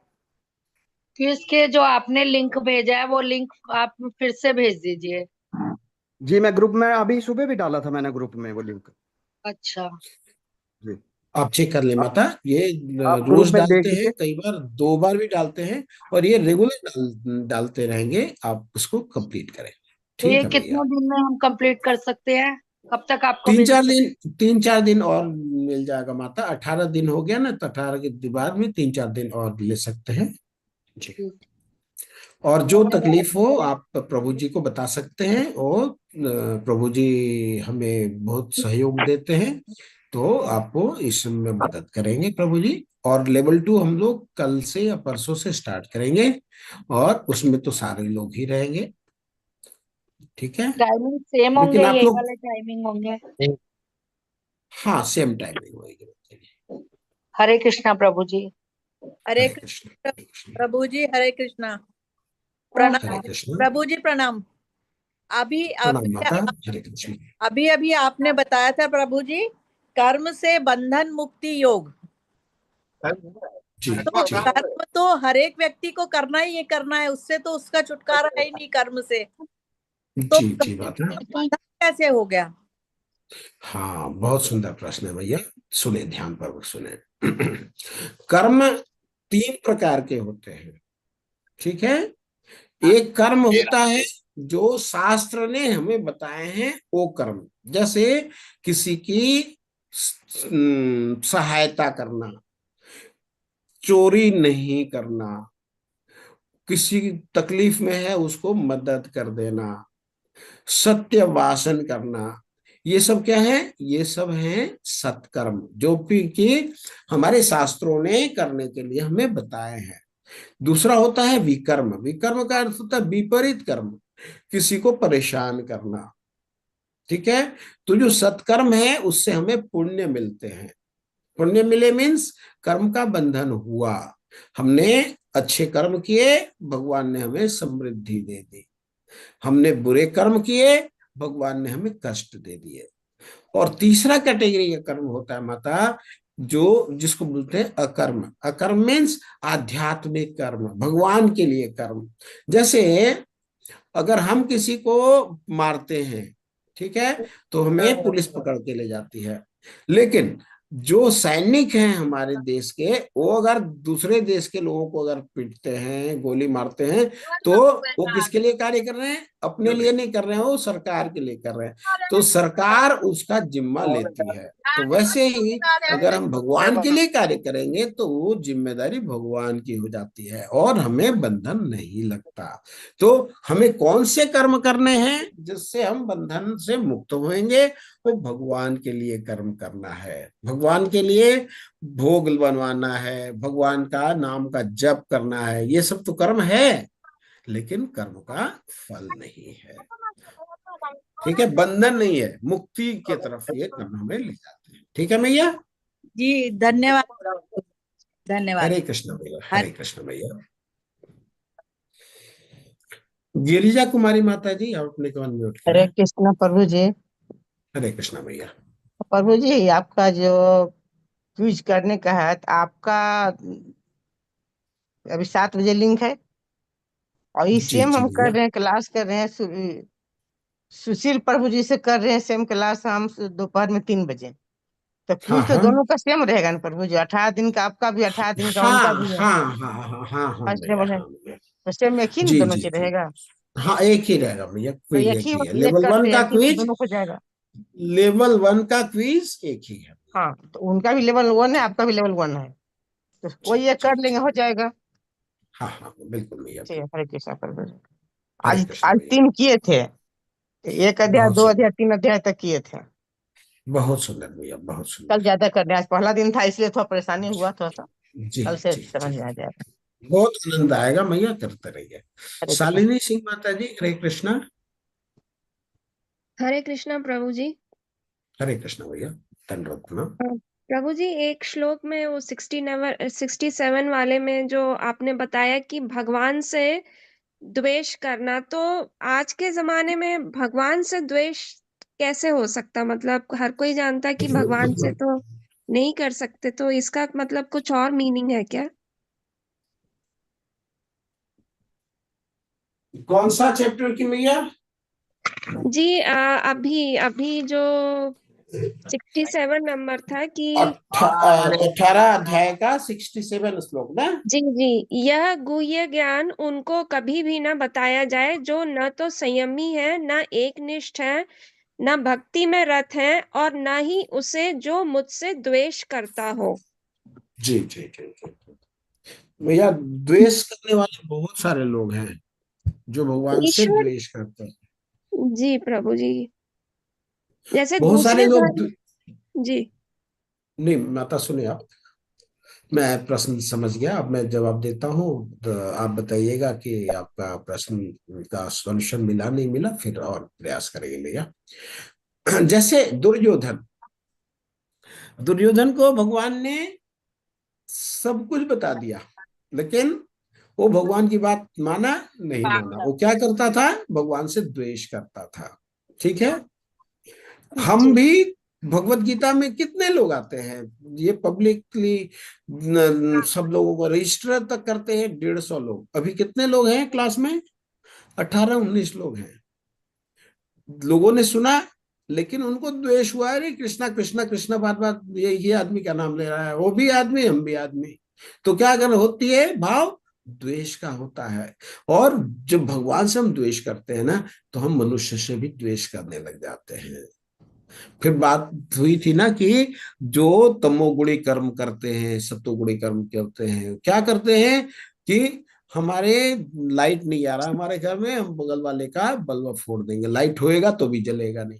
क्विज के जो आपने लिंक भेजा है, वो लिंक आप फिर से भेज दीजिए। जी मैं ग्रुप में अभी सुबह भी डाला था, मैंने ग्रुप में वो लिंक। अच्छा। जी। आप चेक कर लें माता, ये आप ग्रुप रोज में देख डालते हैं, लीजिए। कई बार 2 बार भी डालते हैं, और ये रेगुलर डालते रहेंगे। आप उसको कंप्लीट करें। तो ये ठीक है कितने भैया। दिन में हम कंप्लीट कर सकते हैं? कब तक आपको तीन भेज? चार दिन 3-4 दिन और मिल जाएगा माता। 18 दिन हो गया ना, तो 18 के बाद में 3-4 दिन और ले सकते हैं जी। और जो तकलीफ हो आप प्रभु जी को बता सकते हैं, और प्रभु जी हमें बहुत सहयोग देते हैं, तो आपको इसमें मदद करेंगे प्रभु जी। और लेवल 2 हम लोग कल से या परसों से स्टार्ट करेंगे, और उसमें तो सारे लोग ही रहेंगे। ठीक है? टाइमिंग सेम लेकिन होंगे, आप यही लोग, वाले टाइमिंग होंगे? हाँ सेम टाइमिंग होगी। हरे कृष्णा प्रभु जी। हरे हरे कृष्ण, कृष्ण हरे कृष्ण। प्रभु जी। हरे कृष्णा। हरे प्रणाम कृष्ण। प्रभु जी, प्रणाम। अभी प्रणाम अभी माता। हरे कृष्ण। अभी अभी आपने बताया था प्रभु जी, कर्म से बंधन मुक्ति योग। जी तो जी कर्म तो हर एक व्यक्ति को करना ही करना है, उससे तो उसका छुटकारा है ही नहीं कर्म से। तो जी जी माता। बंधन कैसे हो गया? हाँ, बहुत सुंदर प्रश्न है भैया। सुने, ध्यान पूर्वक सुने। कर्म 3 प्रकार के होते हैं। ठीक है? एक कर्म होता है जो शास्त्र ने हमें बताए हैं, वो कर्म। जैसे किसी की सहायता करना, चोरी नहीं करना, किसी तकलीफ में है उसको मदद कर देना, सत्य भाषण करना, ये सब क्या है? ये सब है सत्कर्म, जो कि हमारे शास्त्रों ने करने के लिए हमें बताए हैं। दूसरा होता है विकर्म। विकर्म का अर्थ होता है विपरीत कर्म, किसी को परेशान करना। ठीक है? तो जो सत्कर्म है उससे हमें पुण्य मिलते हैं। पुण्य मिले मीन्स कर्म का बंधन हुआ, हमने अच्छे कर्म किए, भगवान ने हमें समृद्धि दे दी। हमने बुरे कर्म किए, भगवान ने हमें कष्ट दे दिए। और तीसरा कैटेगरी का कर्म होता है माता, जो जिसको बोलते हैं अकर्म। अकर्म मीन्स आध्यात्मिक कर्म, भगवान के लिए कर्म। जैसे अगर हम किसी को मारते हैं, ठीक है, तो हमें पुलिस पकड़ के ले जाती है। लेकिन जो सैनिक हैं हमारे देश के, वो अगर दूसरे देश के लोगों को अगर पीटते हैं, गोली मारते हैं, तो वो किसके लिए कार्य कर रहे हैं? अपने लिए नहीं कर रहे हैं, वो सरकार के लिए कर रहे हैं। तो सरकार उसका जिम्मा लेती है। तो वैसे ही अगर हम भगवान के लिए कार्य करेंगे तो वो जिम्मेदारी भगवान की हो जाती है, और हमें बंधन नहीं लगता। तो हमें कौन से कर्म करने हैं जिससे हम बंधन से मुक्त होंगे? आपको भगवान के लिए कर्म करना है, भगवान के लिए भोग बनवाना है, भगवान का नाम का जप करना है, ये सब तो कर्म है, लेकिन कर्म का फल नहीं है। ठीक है, बंधन नहीं है, मुक्ति के तरफ ये कर्म हमें ले जाते हैं। ठीक है मैया। जी धन्यवाद। धन्यवाद। हरे कृष्ण भैया, हरे हरे कृष्ण भैया। गिरिजा कुमारी माता जी, आप अपने को अनम्यूट हरे करें। कृष्णा प्रभु जी। हरे कृष्ण भैया। प्रभु जी, आपका जो क्विज करने का है, तो आपका अभी 7 बजे लिंक है, और ये जी सेम जी हम कर भैया। रहे हैं, क्लास कर रहे हैं, सुशील प्रभु जी से कर रहे हैं सेम क्लास हम दोपहर में 3 बजे। तो हाँ क्विज तो हाँ दोनों का सेम रहेगा ना प्रभु जी? 18 दिन का आपका भी, 18 दिन का उनका हाँ भी है। हाँ हाँ हाँ हाँ हाँ फर्स्ट डे भैया, है हाँ भैया। तो सेम एक ही ना जी दोनों जी चीज जी। रहेगा? हाँ एक ही रहेगा भैया, तो क्विज एक एक ही ही है। एक लेवल वन करते का हैं, एक ही तो क्विज, दोनों को जाएगा। लेवल वन का क्विज एक ही है। हाँ, तो उनका भी लेवल 1 है, आपका भी लेवल 1 है, तो जी वही एक जी कर लेंगे, जी। हो जाएगा। हाँ हाँ बिल्कुल भैया, ठीक है, बिल्कुल। हरे कृष्णा प्रभु जी। हरे आज कृष्ण आज भैया। 3 किए थे, एक अध्याय, बहुत 2 अध्याय, सुंदर, 3 अध्याय तक किए थे। बहुत सुंदर भैया, बहुत कल सुंदर। ज्यादा कर रहे हैं, आज पहला दिन था इसलिए थोड़ा परेशानी हुआ थोड़ा सा। जी कल से जी समझ जी। में आ जाएगा। बहुत आनंद आएगा भैया, करते रहिए। हरे कृष्णा। शालिनी सिंह माता जी, हरे कृष्णा। हरे कृष्णा प्रभु जी। हरे कृष्ण भैया, धन रत्न। प्रभु जी, एक श्लोक में वो 67 वाले में जो आपने बताया कि भगवान से द्वेष करना, तो आज के जमाने में भगवान से द्वेष कैसे हो सकता? मतलब हर कोई जानता है कि भगवान से तो नहीं कर सकते, तो इसका मतलब कुछ और मीनिंग है क्या? कौन सा चैप्टर की भैया? जी अभी अभी जो 67 नंबर था कि 18 अध्याय का 67 श्लोक ना? जी जी, यह गुह्य ज्ञान उनको कभी भी न बताया जाए जो न तो संयमी है, न एकनिष्ठ है, न भक्ति में रत है, और न ही उसे जो मुझसे द्वेष करता हो। जी जी जी जी। भैया, द्वेष करने वाले बहुत सारे लोग हैं जो भगवान से ईश्वर। द्वेष करते हैं। जी प्रभु जी, जैसे बहुत सारे दूसरे लोग धर्म। जी। नहीं माता सुनिए आप, मैं प्रश्न समझ गया, अब मैं जवाब देता हूँ, तो आप बताइएगा कि आपका प्रश्न का सॉल्यूशन मिला नहीं मिला, फिर और प्रयास करेंगे भैया। जैसे दुर्योधन, दुर्योधन को भगवान ने सब कुछ बता दिया, लेकिन वो भगवान की बात माना नहीं माना, वो क्या करता था? भगवान से द्वेष करता था। ठीक है, हम जी। भी भगवत गीता में कितने लोग आते हैं, ये पब्लिकली सब लोगों को रजिस्टर तक करते हैं, 150 लोग। अभी कितने लोग हैं क्लास में? 18-19 लोग हैं। लोगों ने सुना, लेकिन उनको द्वेष हुआ, अरे कृष्णा कृष्णा कृष्णा, बार बार ये आदमी का नाम ले रहा है, वो भी आदमी हम भी आदमी। तो क्या अगर होती है, भाव द्वेष का होता है। और जब भगवान से हम द्वेष करते हैं ना, तो हम मनुष्य से भी द्वेष करने लग जाते हैं। फिर बात हुई थी ना कि जो तमोगुणी कर्म करते हैं, सत्वगुणी कर्म करते हैं, क्या करते हैं कि हमारे लाइट नहीं आ रहा हमारे घर में, हम बगल वाले का बल्ब फोड़ देंगे, लाइट होएगा तो भी जलेगा नहीं।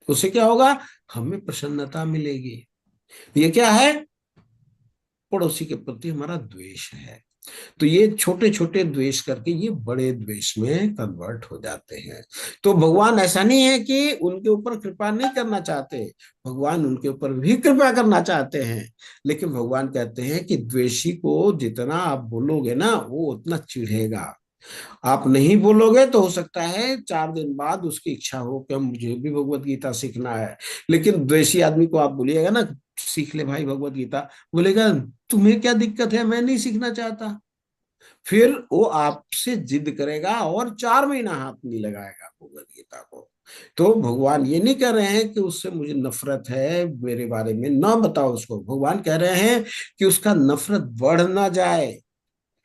उससे क्या होगा? हमें प्रसन्नता मिलेगी। ये क्या है? पड़ोसी के प्रति हमारा द्वेष है। तो ये छोटे छोटे द्वेष करके ये बड़े द्वेष में कन्वर्ट हो जाते हैं। तो भगवान ऐसा नहीं है कि उनके ऊपर कृपा नहीं करना चाहते, भगवान उनके ऊपर भी कृपा करना चाहते हैं। लेकिन भगवान कहते हैं कि द्वेषी को जितना आप बोलोगे ना, वो उतना चिढ़ेगा। आप नहीं बोलोगे तो हो सकता है 4 दिन बाद उसकी इच्छा हो कि मुझे भी भगवत गीता सीखना है। लेकिन द्वेषी आदमी को आप बोलिएगा ना, सीख ले भाई भगवत गीता, बोलेगा तुम्हें क्या दिक्कत है, मैं नहीं सीखना चाहता। फिर वो आपसे जिद करेगा और 4 महीना हाथ नहीं लगाएगा भगवत गीता को। तो भगवान ये नहीं कह रहे हैं कि उससे मुझे नफरत है, मेरे बारे में ना बताओ उसको। भगवान कह रहे हैं कि उसका नफरत बढ़ ना जाए।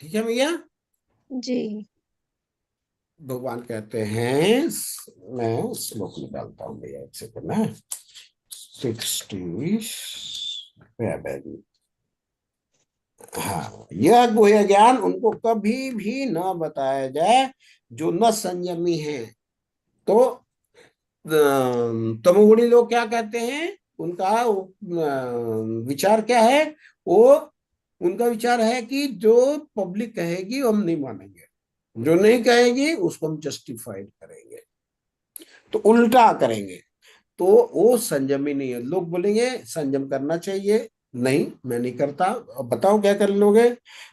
ठीक है भैया। जी। भगवान कहते हैं, मैं श्लोक निकालता हूँ भैया, एक सेकंड में। 67। हाँ, यह गुह्य ज्ञान उनको कभी भी न बताया जाए जो न संयमी है। तो तमोगुणी लोग क्या कहते हैं, उनका विचार क्या है, वो उनका विचार है कि जो पब्लिक कहेगी वो हम नहीं मानेंगे, जो नहीं कहेगी उसको हम जस्टिफाइड करेंगे, तो उल्टा करेंगे। तो वो संयमी नहीं है। लोग बोलेंगे संयम करना चाहिए, नहीं मैं नहीं करता। अब बताओ क्या कर लोगे,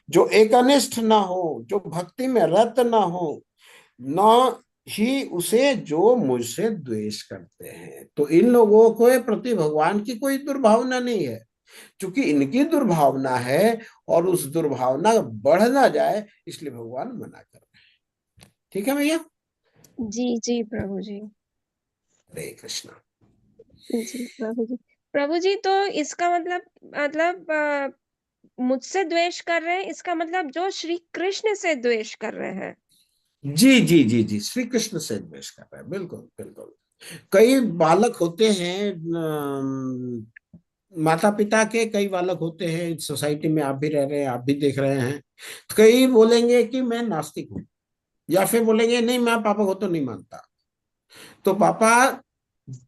जो एकनिष्ठ ना हो, जो भक्ति में रत ना हो, ना ही उसे जो मुझसे द्वेष करते हैं। तो इन लोगों को प्रति भगवान की कोई दुर्भावना नहीं है, क्योंकि इनकी दुर्भावना है और उस दुर्भावना बढ़ ना जाए इसलिए भगवान मना कर रहे हैं। ठीक है भैया। जी जी प्रभु जी। हरे कृष्णा। जी प्रभु जी। प्रभु जी, तो इसका मतलब मुझसे द्वेष कर रहे हैं, इसका मतलब जो श्री कृष्ण से द्वेष कर रहे हैं। जी जी जी जी, श्री कृष्ण से द्वेष कर रहे हैं, बिल्कुल बिल्कुल। कई बालक होते हैं, माता पिता के कई बालक होते हैं, सोसाइटी में आप भी रह रहे हैं, आप भी देख रहे हैं। कई बोलेंगे कि मैं नास्तिक हूँ, या फिर बोलेंगे नहीं मैं पापा को तो नहीं मानता। तो पापा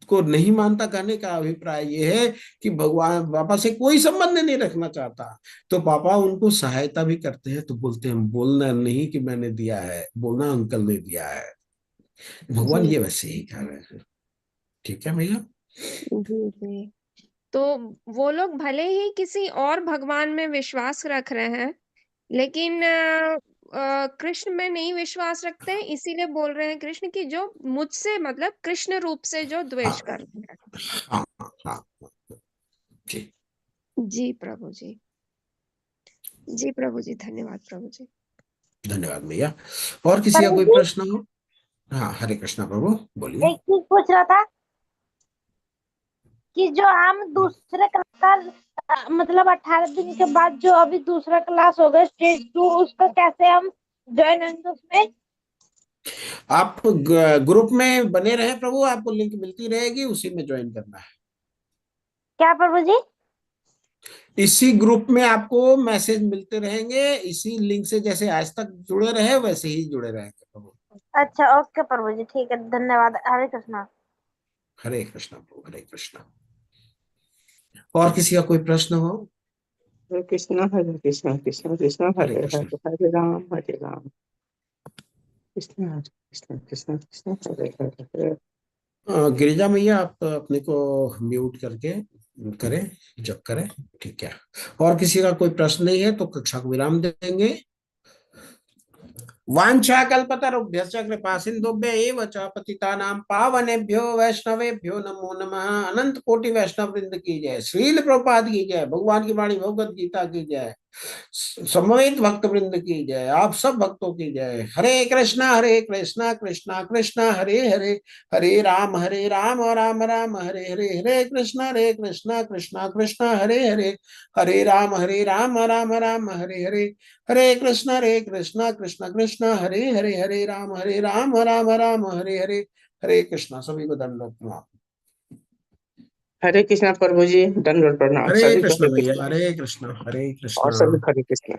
को नहीं मानता कहने का अभिप्राय ये है कि भगवान पापा से कोई संबंध नहीं रखना चाहता। तो पापा उनको सहायता भी करते हैं, तो बोलते हैं बोलना नहीं कि मैंने दिया है, बोलना अंकल ने दिया है। भगवान जी ये वैसे ही कह रहे हैं। ठीक है भैया। जी जी। तो वो लोग भले ही किसी और भगवान में विश्वास रख रहे हैं, लेकिन कृष्ण में नहीं विश्वास रखते हैं, इसीलिए बोल रहे हैं कृष्ण की जो मुझसे मतलब कृष्ण रूप से जो द्वेष हाँ कर रहे हैं। हाँ हाँ हाँ, जी जी प्रभु जी। जी प्रभु जी, धन्यवाद प्रभु जी। धन्यवाद भैया। और किसी का प्रभु कोई जी, प्रश्न हो? हाँ हरे कृष्णा प्रभु बोलिए। एक चीज पूछ रहा था कि जो हम दूसरे क्लास मतलब 18 दिन के बाद जो अभी दूसरा क्लास होगा स्टेज 2, उसका कैसे हम ज्वाइन होंगे उसमें? आप ग्रुप में बने रहे प्रभु, आपको लिंक मिलती रहेगी, उसी में ज्वाइन करना है। क्या प्रभु जी? इसी ग्रुप में आपको मैसेज मिलते रहेंगे, इसी लिंक से जैसे आज तक जुड़े रहे वैसे ही जुड़े रहेंगे प्रभु। अच्छा ओके प्रभु जी, ठीक है, धन्यवाद। हरे कृष्णा। हरे कृष्णा प्रभु हरे कृष्णा। और किसी का कोई प्रश्न हो? हरे कृष्णा कृष्णा कृष्णा हरे हरे कृष्णा। हरे हरे राम कृष्णा कृष्णा कृष्णा कृष्णा हरे हरे हरे। गिरिजा मैया आप अपने को म्यूट करके करें जब करें। ठीक है। और किसी का कोई प्रश्न नहीं है तो कक्षा को विराम देंगे। वाञ्छाकल्पतरुभ्यश्च कृपासिन्धुभ्य एव च पतितानां पावनेभ्यो वैष्णवेभ्यो नमो नमः। अनंत कोटि वैष्णव वृंद की जय, श्रील प्रभुपाद की जय, भगवान की वाणी भगवत गीता की जय, समवेत भक्त वृंद की जय, आप सब भक्तों की जय। हरे कृष्णा कृष्णा कृष्णा हरे हरे, हरे राम राम राम हरे हरे, हरे कृष्णा कृष्णा कृष्णा हरे हरे, हरे राम राम हरे हरे, हरे कृष्णा कृष्णा कृष्णा हरे हरे, हरे राम राम हरे हरे, हरे कृष्णा। सभी को दंडवत प्रणाम। हरे कृष्णा प्रभु जी, दंडवत प्रणाम हरे सभी को। कृष्ण हरे भैया, कृष्णा हरे कृष्णा हरे और कृष्णा। सभी हरे कृष्णा।